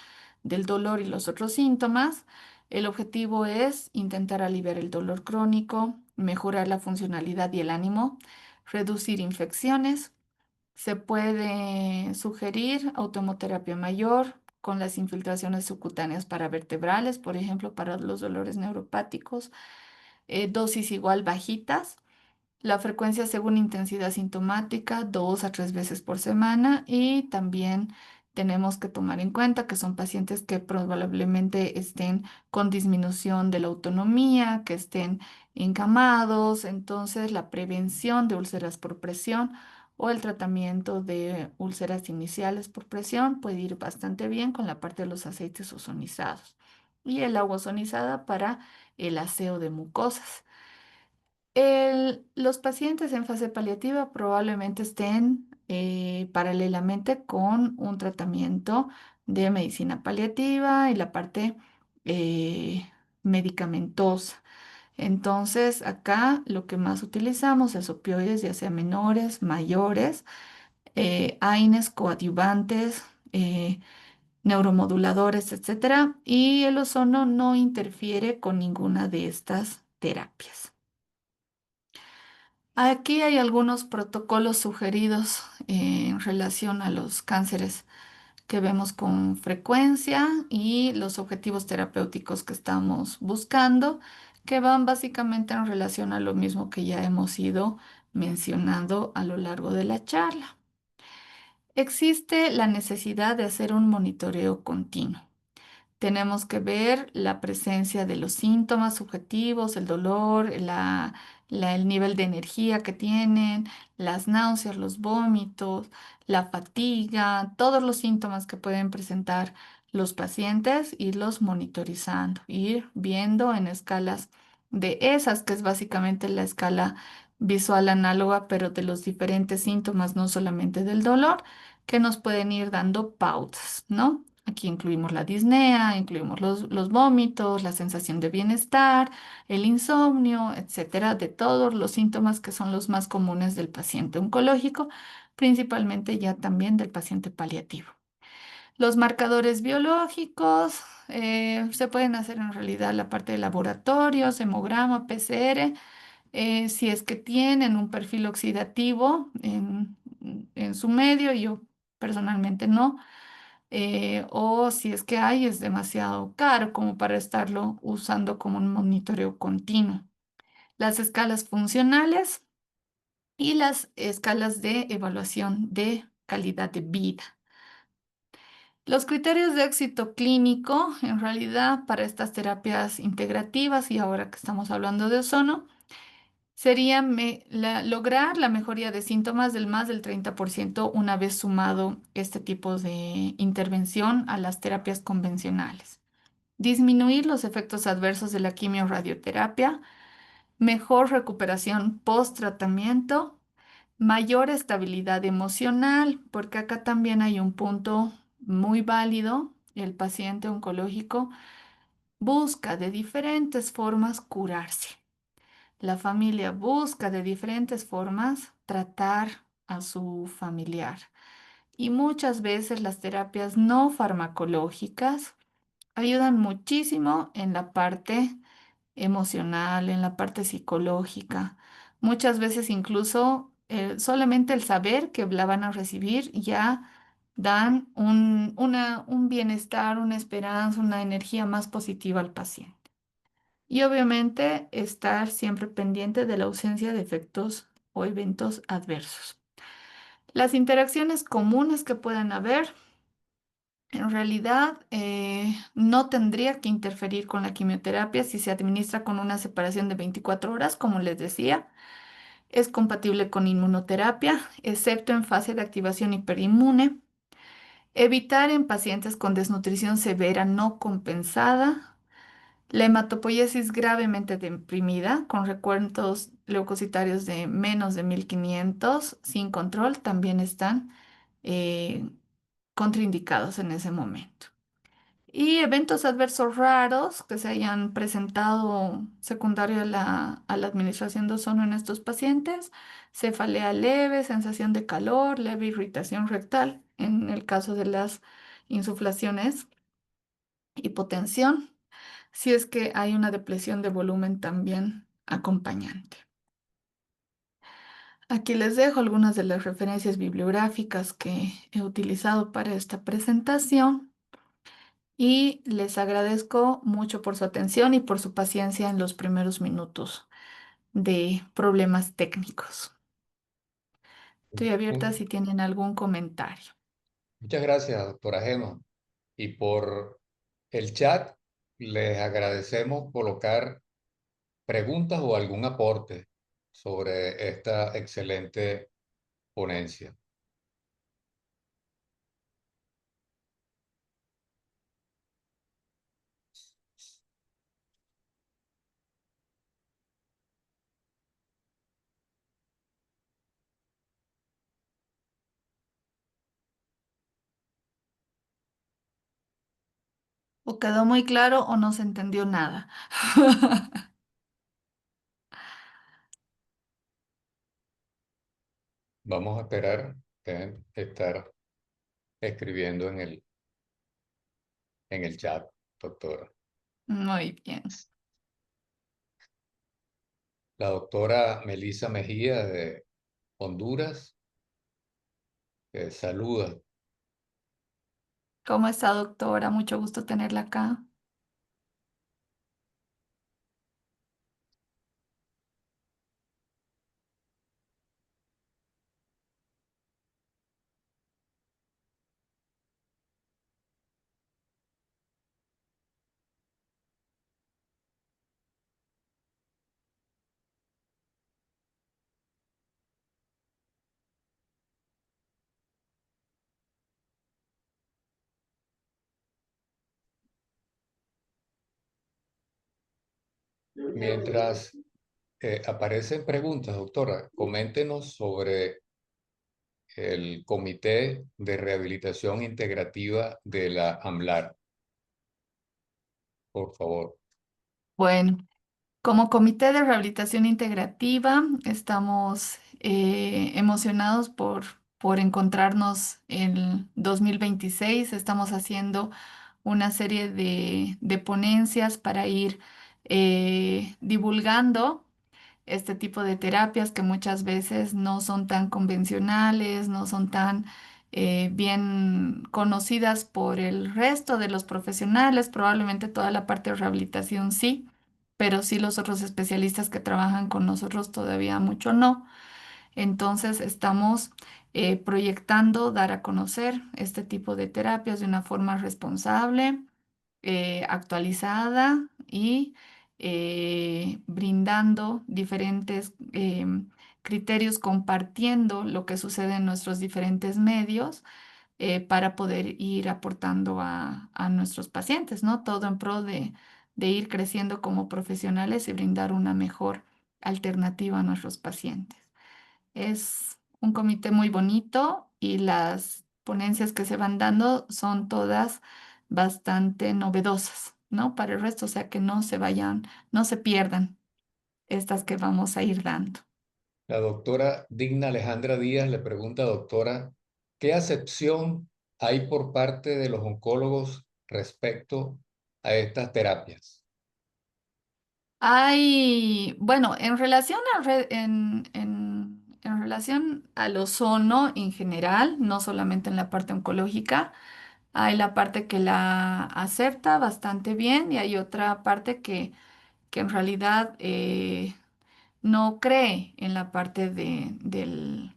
del dolor y los otros síntomas, el objetivo es intentar aliviar el dolor crónico, mejorar la funcionalidad y el ánimo, reducir infecciones. Se puede sugerir autohemoterapia mayor con las infiltraciones subcutáneas paravertebrales, por ejemplo, para los dolores neuropáticos, dosis igual bajitas, la frecuencia según intensidad sintomática, 2 a 3 veces por semana y también tenemos que tomar en cuenta que son pacientes que probablemente estén con disminución de la autonomía, que estén encamados, entonces la prevención de úlceras por presión o el tratamiento de úlceras iniciales por presión puede ir bastante bien con la parte de los aceites ozonizados y el agua ozonizada para el aseo de mucosas. Los pacientes en fase paliativa probablemente estén paralelamente con un tratamiento de medicina paliativa y la parte medicamentosa. Entonces, acá lo que más utilizamos es opioides, ya sea menores, mayores, AINES, coadyuvantes, neuromoduladores, etcétera, y el ozono no interfiere con ninguna de estas terapias. Aquí hay algunos protocolos sugeridos en relación a los cánceres que vemos con frecuencia y los objetivos terapéuticos que estamos buscando, que van básicamente en relación a lo mismo que ya hemos ido mencionando a lo largo de la charla. Existe la necesidad de hacer un monitoreo continuo. Tenemos que ver la presencia de los síntomas subjetivos, el dolor, el nivel de energía que tienen, las náuseas, los vómitos, la fatiga, todos los síntomas que pueden presentar los pacientes, irlos monitorizando, ir viendo en escalas de esas, que es básicamente la escala visual análoga, pero de los diferentes síntomas, no solamente del dolor, que nos pueden ir dando pautas, ¿no? Aquí incluimos la disnea, incluimos los vómitos, la sensación de bienestar, el insomnio, etcétera, de todos los síntomas que son los más comunes del paciente oncológico, principalmente ya también del paciente paliativo. Los marcadores biológicos se pueden hacer en realidad la parte de laboratorios, hemograma, PCR, si es que tienen un perfil oxidativo en su medio, yo personalmente no, o si es que hay, es demasiado caro como para estarlo usando como un monitoreo continuo. Las escalas funcionales y las escalas de evaluación de calidad de vida. Los criterios de éxito clínico, en realidad, para estas terapias integrativas y ahora que estamos hablando de ozono, sería lograr la mejoría de síntomas del más del 30% una vez sumado este tipo de intervención a las terapias convencionales. Disminuir los efectos adversos de la quimio-radioterapia, mejor recuperación post-tratamiento, mayor estabilidad emocional, porque acá también hay un punto muy válido. El paciente oncológico busca de diferentes formas curarse. La familia busca de diferentes formas tratar a su familiar. y muchas veces las terapias no farmacológicas ayudan muchísimo en la parte emocional, en la parte psicológica. Muchas veces incluso solamente el saber que la van a recibir ya dan un bienestar, una esperanza, una energía más positiva al paciente. Y obviamente estar siempre pendiente de la ausencia de efectos o eventos adversos. Las interacciones comunes que puedan haber, en realidad no tendría que interferir con la quimioterapia si se administra con una separación de 24 horas, como les decía. Es compatible con inmunoterapia, excepto en fase de activación hiperinmune. Evitar en pacientes con desnutrición severa no compensada. La hematopoiesis gravemente deprimida, con recuentos leucocitarios de menos de 1500 sin control, también están eh, contraindicados en ese momento. Y eventos adversos raros que se hayan presentado secundario a la administración de ozono en estos pacientes, cefalea leve, sensación de calor, leve irritación rectal en el caso de las insuflaciones, hipotensión, si es que hay una depresión de volumen también acompañante. Aquí les dejo algunas de las referencias bibliográficas que he utilizado para esta presentación. Y les agradezco mucho por su atención y por su paciencia en los primeros minutos de problemas técnicos. Estoy abierta si tienen algún comentario. Muchas gracias, doctora Gema. Y por el chat, les agradecemos colocar preguntas o algún aporte sobre esta excelente ponencia. O quedó muy claro o no se entendió nada. Vamos a esperar, deben estar escribiendo en el chat, doctora. Muy bien. La doctora Melisa Mejía de Honduras saluda. ¿Cómo está, doctora? Mucho gusto tenerla acá. Mientras aparecen preguntas, doctora, coméntenos sobre el Comité de Rehabilitación Integrativa de la AMLAR, por favor. Bueno. Como Comité de Rehabilitación Integrativa, estamos emocionados por encontrarnos en 2026. Estamos haciendo una serie de ponencias para ir divulgando este tipo de terapias que muchas veces no son tan convencionales, no son tan bien conocidas por el resto de los profesionales. Probablemente toda la parte de rehabilitación sí, pero sí los otros especialistas que trabajan con nosotros todavía mucho no. Entonces estamos proyectando dar a conocer este tipo de terapias de una forma responsable, actualizada y brindando diferentes criterios, compartiendo lo que sucede en nuestros diferentes medios para poder ir aportando a nuestros pacientes, ¿no? Todo en pro de ir creciendo como profesionales y brindar una mejor alternativa a nuestros pacientes. Es un comité muy bonito y las ponencias que se van dando son todas bastante novedosas, ¿no? Para el resto, o sea, que no se vayan, no se pierdan estas que vamos a ir dando. La doctora Digna Alejandra Díaz le pregunta, doctora, ¿Qué acepción hay por parte de los oncólogos respecto a estas terapias? Hay, bueno, en relación en relación al ozono en general, no solamente en la parte oncológica, hay la parte que la acepta bastante bien y hay otra parte que en realidad no cree en la parte del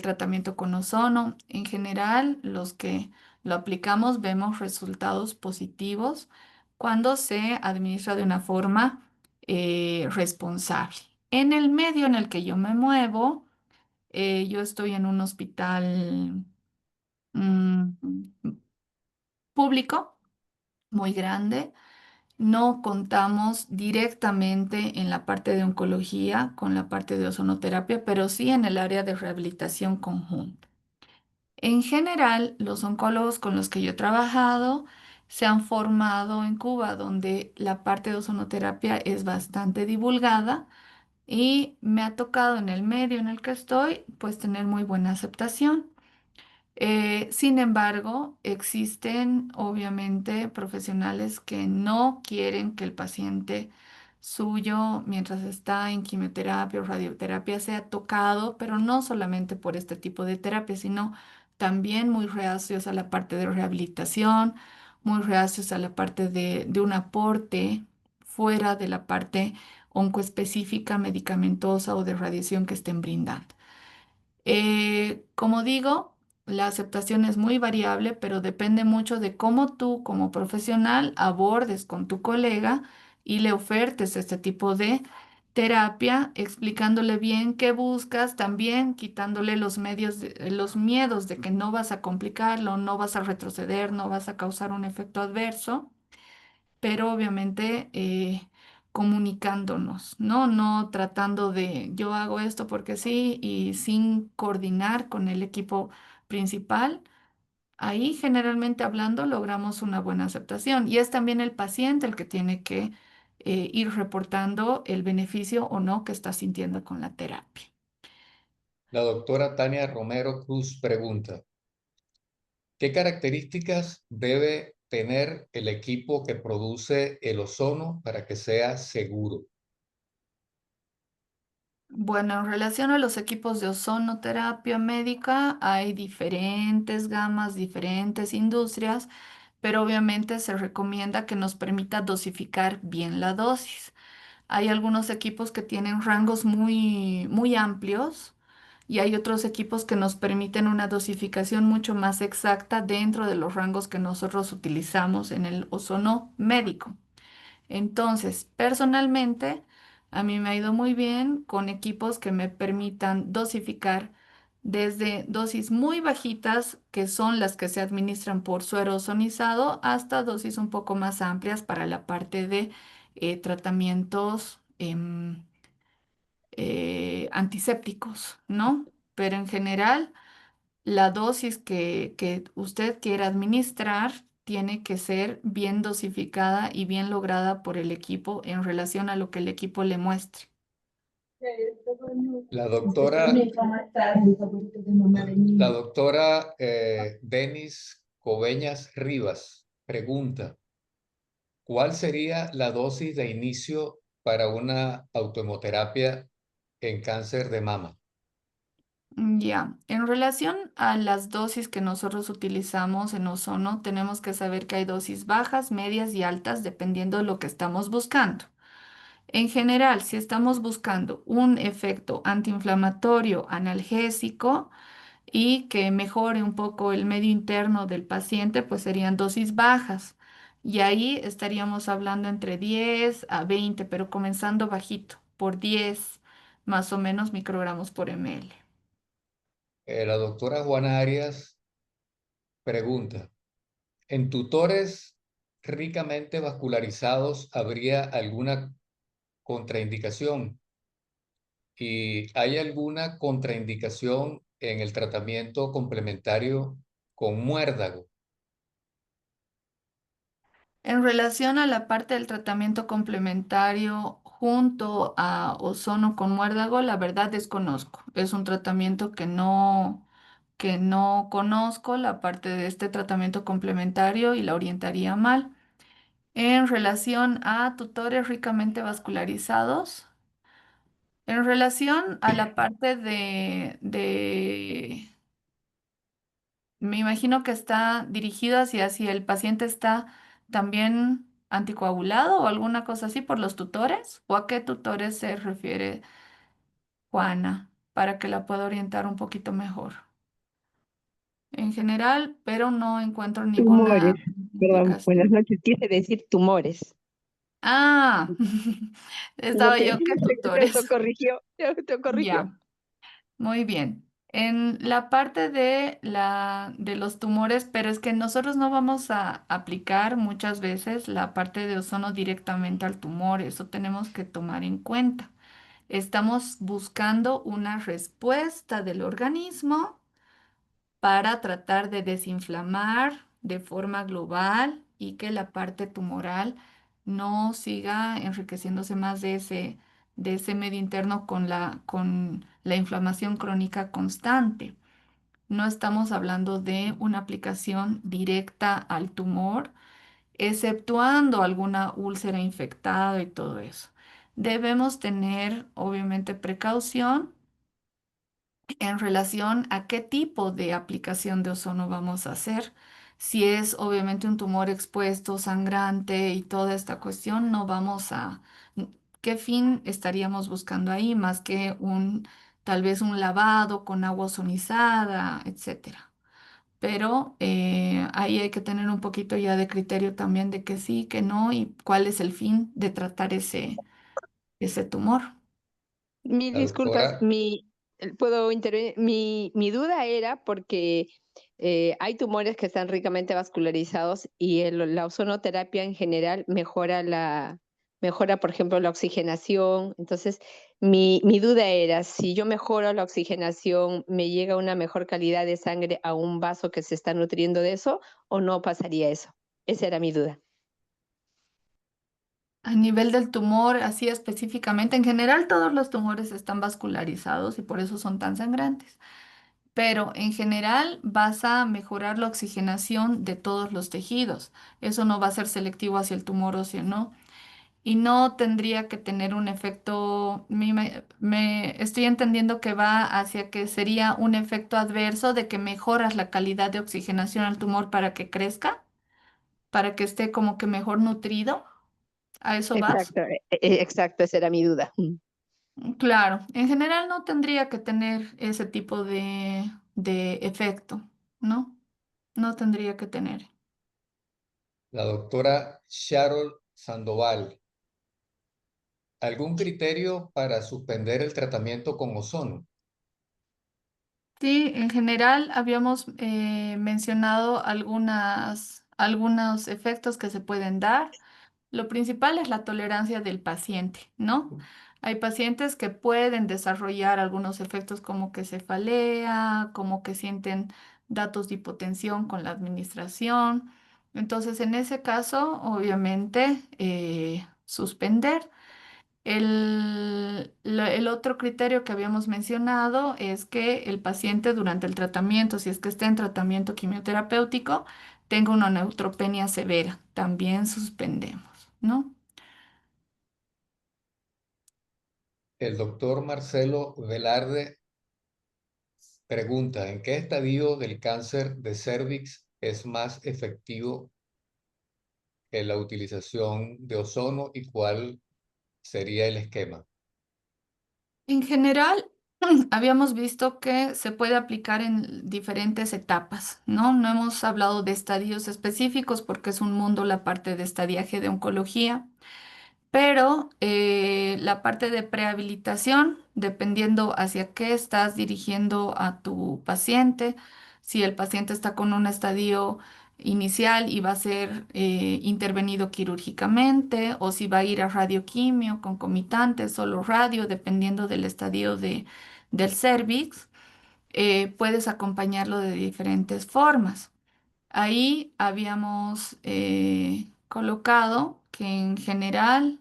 tratamiento con ozono. En general, los que lo aplicamos vemos resultados positivos cuando se administra de una forma responsable. En el medio en el que yo me muevo, yo estoy en un hospital mm, público muy grande. No contamos directamente en la parte de oncología con la parte de ozonoterapia, pero sí en el área de rehabilitación conjunta. En general, los oncólogos con los que yo he trabajado se han formado en Cuba, donde la parte de ozonoterapia es bastante divulgada y me ha tocado en el medio en el que estoy, pues tener muy buena aceptación. Sin embargo, existen obviamente profesionales que no quieren que el paciente suyo, mientras está en quimioterapia o radioterapia, sea tocado, pero no solamente por este tipo de terapia, sino también muy reacios a la parte de rehabilitación, muy reacios a la parte de un aporte fuera de la parte oncoespecífica, medicamentosa o de radiación que estén brindando. Como digo, la aceptación es muy variable, pero depende mucho de cómo tú como profesional abordes con tu colega y le ofertes este tipo de terapia, explicándole bien qué buscas, también quitándole los miedos de que no vas a complicarlo, no vas a retroceder, no vas a causar un efecto adverso, pero obviamente comunicándonos, ¿no? No tratando de yo hago esto porque sí y sin coordinar con el equipo principal. Ahí generalmente hablando logramos una buena aceptación y es también el paciente el que tiene que ir reportando el beneficio o no que está sintiendo con la terapia. La doctora Tania Romero Cruz pregunta, ¿qué características debe tener el equipo que produce el ozono para que sea seguro? Bueno, en relación a los equipos de ozonoterapia médica, hay diferentes gamas, diferentes industrias, pero obviamente se recomienda que nos permita dosificar bien la dosis. Hay algunos equipos que tienen rangos muy amplios y hay otros equipos que nos permiten una dosificación mucho más exacta dentro de los rangos que nosotros utilizamos en el ozono médico. Entonces, personalmente, a mí me ha ido muy bien con equipos que me permitan dosificar desde dosis muy bajitas, que son las que se administran por suero ozonizado, hasta dosis un poco más amplias para la parte de tratamientos antisépticos, ¿no? Pero en general, la dosis que usted quiera administrar tiene que ser bien dosificada y bien lograda por el equipo en relación a lo que el equipo le muestre. La doctora, la doctora Denis Coveñas Rivas pregunta, ¿cuál sería la dosis de inicio para una autohemoterapia en cáncer de mama? Ya, en relación a las dosis que nosotros utilizamos en ozono, tenemos que saber que hay dosis bajas, medias y altas dependiendo de lo que estamos buscando. En general, si estamos buscando un efecto antiinflamatorio, analgésico, y que mejore un poco el medio interno del paciente, pues serían dosis bajas. Y ahí estaríamos hablando entre 10 a 20, pero comenzando bajito, por 10 más o menos microgramos por ml. La doctora Juana Arias pregunta, ¿en tutores ricamente vascularizados habría alguna contraindicación? ¿Y hay alguna contraindicación en el tratamiento complementario con muérdago? En relación a la parte del tratamiento complementario junto a ozono con muérdago, la verdad desconozco. Es un tratamiento que que no conozco la parte de este tratamiento complementario y la orientaría mal. En relación a tutores ricamente vascularizados, en relación a la parte me imagino que está dirigido hacia si el paciente está también anticoagulado o alguna cosa así por los tutores, o a qué tutores se refiere Juana, para que la pueda orientar un poquito mejor. En general, pero no encuentro Tumores, ninguna perdón, buenas indicación. noches, quise decir tumores. Ah, estaba Ok, yo, ¿qué se tutores? autocorrigió, se autocorrigió. Ya, muy bien. En la parte de los tumores, pero es que nosotros no vamos a aplicar muchas veces la parte de ozono directamente al tumor, eso tenemos que tomar en cuenta. Estamos buscando una respuesta del organismo para tratar de desinflamar de forma global y que la parte tumoral no siga enriqueciéndose más de ese medio interno con la inflamación crónica constante. No estamos hablando de una aplicación directa al tumor, exceptuando alguna úlcera infectada y todo eso. Debemos tener, obviamente, precaución en relación a qué tipo de aplicación de ozono vamos a hacer. Si es obviamente un tumor expuesto, sangrante y toda esta cuestión, no vamos a... ¿Qué fin estaríamos buscando ahí más que tal vez un lavado con agua ozonizada, etcétera? Pero ahí hay que tener un poquito ya de criterio también de que sí, que no y cuál es el fin de tratar ese tumor. Mil La disculpas, doctora, puedo intervenir. Mi duda era porque hay tumores que están ricamente vascularizados y la ozonoterapia en general mejora, por ejemplo, la oxigenación. Entonces, mi duda era, si yo mejoro la oxigenación, ¿me llega una mejor calidad de sangre a un vaso que se está nutriendo de eso o no pasaría eso? Esa era mi duda. A nivel del tumor, así específicamente, en general todos los tumores están vascularizados y por eso son tan sangrantes. Pero en general vas a mejorar la oxigenación de todos los tejidos. Eso no va a ser selectivo hacia el tumor óseo, ¿no? Y no tendría que tener un efecto, me estoy entendiendo que va hacia que sería un efecto adverso de que mejoras la calidad de oxigenación al tumor para que crezca, para que esté como que mejor nutrido. ¿A eso vas? Exacto, exacto, esa era mi duda. Claro, en general no tendría que tener ese tipo de efecto, ¿no? No tendría que tener. la doctora Sharon Sandoval, ¿algún criterio para suspender el tratamiento con ozono? Sí, en general habíamos mencionado algunos efectos que se pueden dar. Lo principal es la tolerancia del paciente, ¿no? Hay pacientes que pueden desarrollar algunos efectos como que cefalea, como que sienten datos de hipotensión con la administración. Entonces, en ese caso, obviamente, suspender. El otro criterio que habíamos mencionado es que el paciente durante el tratamiento, si es que está en tratamiento quimioterapéutico, tenga una neutropenia severa. También suspendemos, ¿no? El doctor Marcelo Velarde pregunta, ¿en qué estadio del cáncer de cervix es más efectivo que la utilización de ozono y cuál sería el esquema? En general, habíamos visto que se puede aplicar en diferentes etapas, ¿no? No hemos hablado de estadios específicos porque es un mundo la parte de estadiaje de oncología. Pero la parte de prehabilitación, dependiendo hacia qué estás dirigiendo a tu paciente, si el paciente está con un estadio inicial y va a ser intervenido quirúrgicamente, o si va a ir a radioquimio concomitante, solo radio, dependiendo del estadio del cervix, puedes acompañarlo de diferentes formas. Ahí habíamos colocado que en general,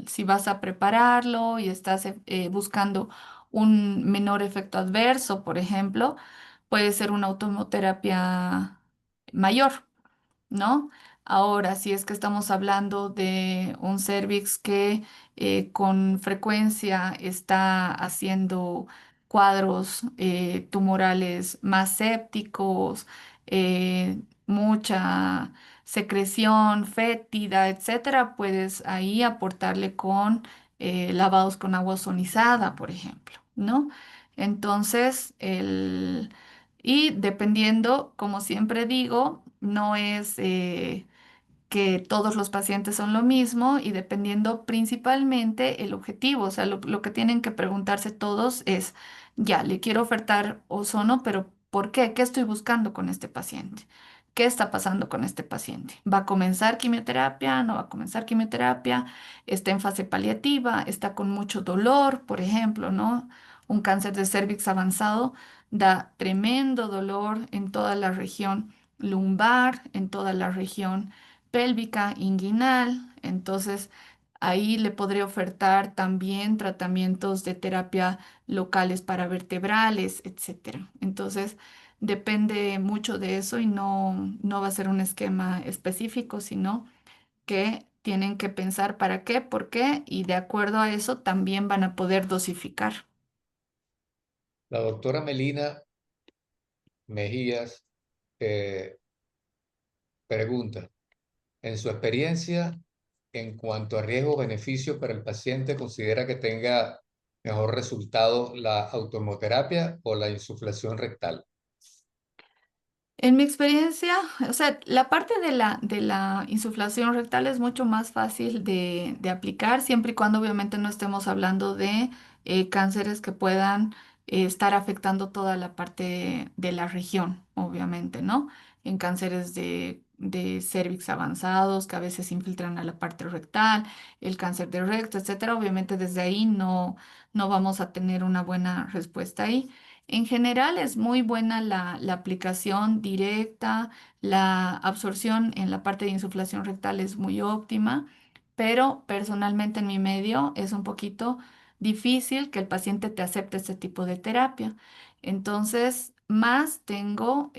si vas a prepararlo y estás buscando un menor efecto adverso, por ejemplo, puede ser una automoterapia mayor, ¿no? Ahora, si es que estamos hablando de un cervix que con frecuencia está haciendo cuadros tumorales más sépticos, mucha secreción fétida, etcétera, puedes ahí aportarle con lavados con agua ozonizada, por ejemplo, ¿no? Entonces, y dependiendo, como siempre digo, no es que todos los pacientes son lo mismo y dependiendo principalmente el objetivo. O sea, lo que tienen que preguntarse todos es, ya, le quiero ofertar ozono, pero ¿por qué? ¿Qué estoy buscando con este paciente? ¿Qué está pasando con este paciente? ¿Va a comenzar quimioterapia? ¿No va a comenzar quimioterapia? ¿Está en fase paliativa? ¿Está con mucho dolor, por ejemplo, ¿no? Un cáncer de cervix avanzado da tremendo dolor en toda la región lumbar, en toda la región pélvica, inguinal. Entonces, ahí le podré ofertar también tratamientos de terapia locales para vertebrales, etcétera. Entonces, depende mucho de eso y no va a ser un esquema específico, sino que tienen que pensar para qué, por qué, y de acuerdo a eso también van a poder dosificar. La doctora Melina Mejías eh, pregunta, en su experiencia, en cuanto a riesgo-beneficio para el paciente, ¿considera que tenga mejor resultado la automoterapia o la insuflación rectal? En mi experiencia, o sea, la parte de la insuflación rectal es mucho más fácil de aplicar, siempre y cuando obviamente no estemos hablando de cánceres que puedan estar afectando toda la parte de la región, obviamente, ¿no? En cánceres de cervix avanzados que a veces infiltran a la parte rectal, el cáncer de recto, etcétera. Obviamente desde ahí no vamos a tener una buena respuesta ahí. En general es muy buena la aplicación directa, la absorción en la parte de insuflación rectal es muy óptima, pero personalmente en mi medio es un poquito difícil que el paciente te acepte este tipo de terapia. Entonces, más tengo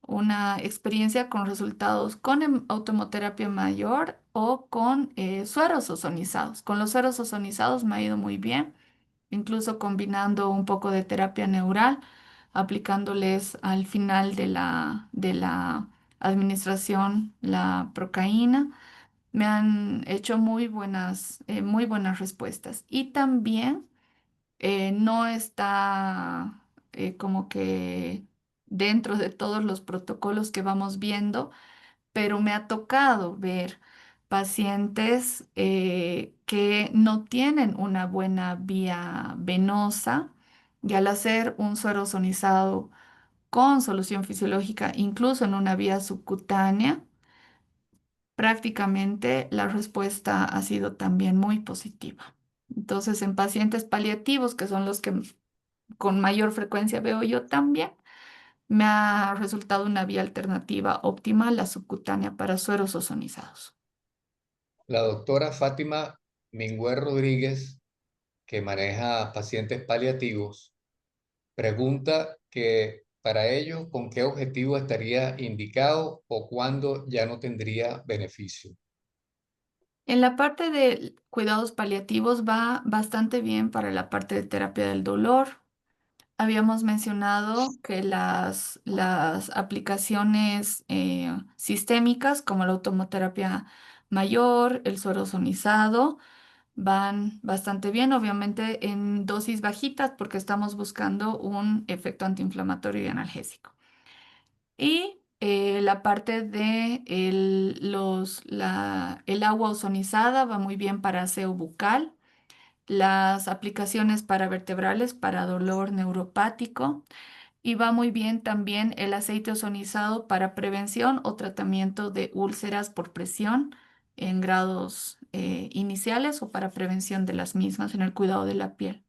una experiencia con resultados con automoterapia mayor o con sueros ozonizados. Con los sueros ozonizados me ha ido muy bien incluso combinando un poco de terapia neural, aplicándoles al final de la administración la procaína. Me han hecho muy buenas respuestas. Y también no está como que dentro de todos los protocolos que vamos viendo, pero me ha tocado ver pacientes que no tienen una buena vía venosa y al hacer un suero sonizado con solución fisiológica, incluso en una vía subcutánea, prácticamente la respuesta ha sido también muy positiva. Entonces, en pacientes paliativos, que son los que con mayor frecuencia veo yo también, me ha resultado una vía alternativa óptima, la subcutánea para sueros ozonizados. La doctora Fátima Mingüer Rodríguez, que maneja pacientes paliativos, pregunta que para ello, ¿con qué objetivo estaría indicado o cuándo ya no tendría beneficio? En la parte de cuidados paliativos va bastante bien para la parte de terapia del dolor. Habíamos mencionado que las aplicaciones sistémicas como la automoterapia mayor, el suero sonizado, van bastante bien, obviamente en dosis bajitas porque estamos buscando un efecto antiinflamatorio y analgésico. Y la parte de el agua ozonizada va muy bien para aseo bucal. Las aplicaciones para vertebrales, para dolor neuropático. Y va muy bien también el aceite ozonizado para prevención o tratamiento de úlceras por presión en grados iniciales o para prevención de las mismas en el cuidado de la piel.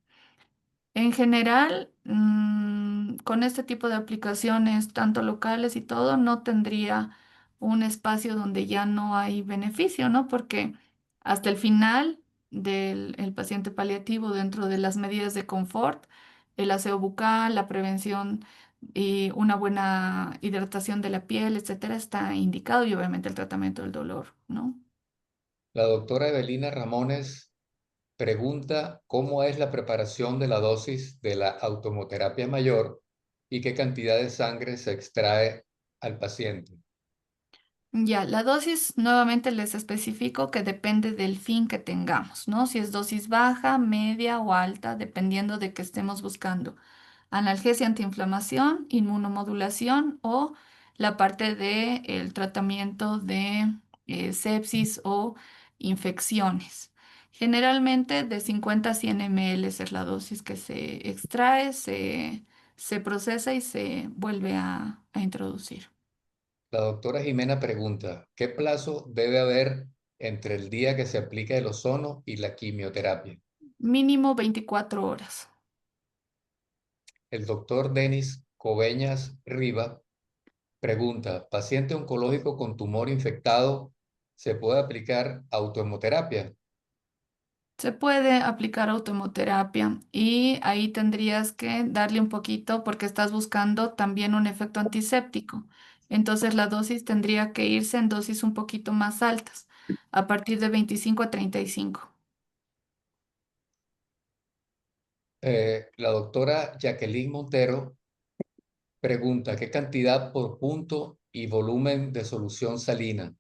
En general, con este tipo de aplicaciones, tanto locales y todo, no tendría un espacio donde ya no hay beneficio, ¿no? Porque hasta el final del el paciente paliativo, dentro de las medidas de confort, el aseo bucal, la prevención y una buena hidratación de la piel, etcétera, está indicado y obviamente el tratamiento del dolor, ¿no? La doctora Evelina Ramones pregunta cómo es la preparación de la dosis de la automoterapia mayor y qué cantidad de sangre se extrae al paciente. Ya, la dosis nuevamente les especifico que depende del fin que tengamos, ¿no? Si es dosis baja, media o alta, dependiendo de qué estemos buscando. Analgesia antiinflamación, inmunomodulación o la parte del tratamiento de sepsis o infecciones. Generalmente de 50 a 100 ml es la dosis que se extrae, se procesa y se vuelve a introducir. La doctora Jimena pregunta, ¿qué plazo debe haber entre el día que se aplica el ozono y la quimioterapia? Mínimo 24 horas. El doctor Denis Coveñas Riva pregunta, ¿paciente oncológico con tumor infectado se puede aplicar autohemoterapia? Se puede aplicar autohemoterapia y ahí tendrías que darle un poquito porque estás buscando también un efecto antiséptico. Entonces la dosis tendría que irse en dosis un poquito más altas, a partir de 25 a 35. La doctora Jacqueline Montero pregunta, ¿qué cantidad por punto y volumen de solución salina?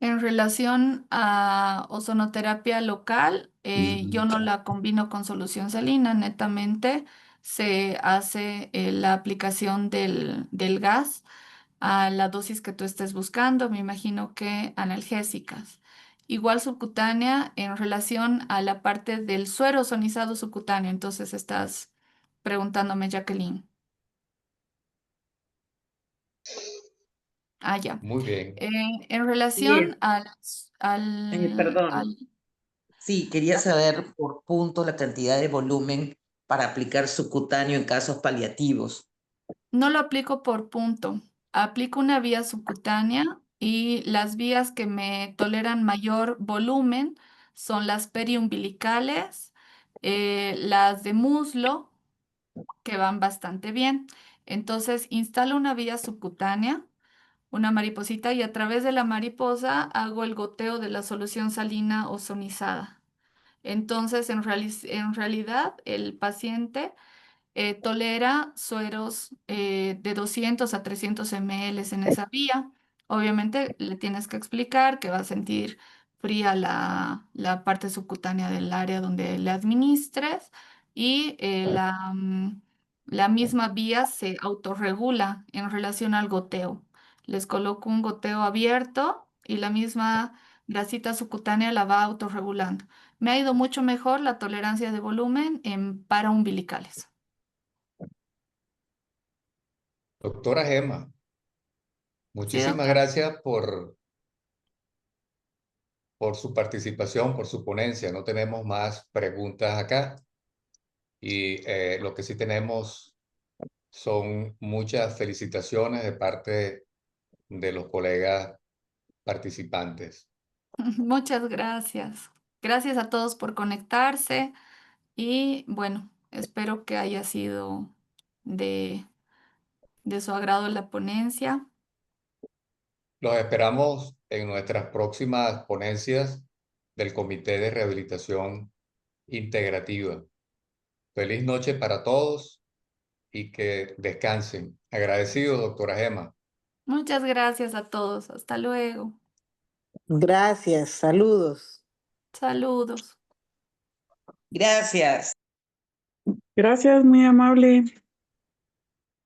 En relación a ozonoterapia local, yo no la combino con solución salina, netamente se hace la aplicación del gas a la dosis que tú estés buscando, me imagino que analgésicas. Igual subcutánea en relación a la parte del suero ozonizado subcutáneo, entonces estás preguntándome, Jacqueline. Ah, ya. Muy bien. En Bien, relación perdón. Sí, quería saber por punto la cantidad de volumen para aplicar subcutáneo en casos paliativos. no lo aplico por punto, aplico una vía subcutánea y las vías que me toleran mayor volumen son las periumbilicales, las de muslo, que van bastante bien. Entonces, instalo una vía subcutánea, una mariposita, y a través de la mariposa hago el goteo de la solución salina ozonizada. Entonces, en realidad, el paciente tolera sueros de 200 a 300 ml en esa vía. Obviamente le tienes que explicar que va a sentir fría la parte subcutánea del área donde le administres y la misma vía se autorregula en relación al goteo. Les coloco un goteo abierto y la misma grasita subcutánea la va autorregulando. Me ha ido mucho mejor la tolerancia de volumen en paraumbilicales. Doctora Gema, Sí, muchísimas doctor. gracias por su participación, por su ponencia. No tenemos más preguntas acá y lo que sí tenemos son muchas felicitaciones de parte de los colegas participantes. Muchas gracias. Gracias a todos por conectarse y bueno, espero que haya sido de, de su agrado la ponencia. Los esperamos en nuestras próximas ponencias del Comité de Rehabilitación Integrativa. Feliz noche para todos y que descansen. Agradecido, doctora Gema. Muchas gracias a todos. Hasta luego. Gracias, saludos. Saludos. Gracias. Gracias, muy amable.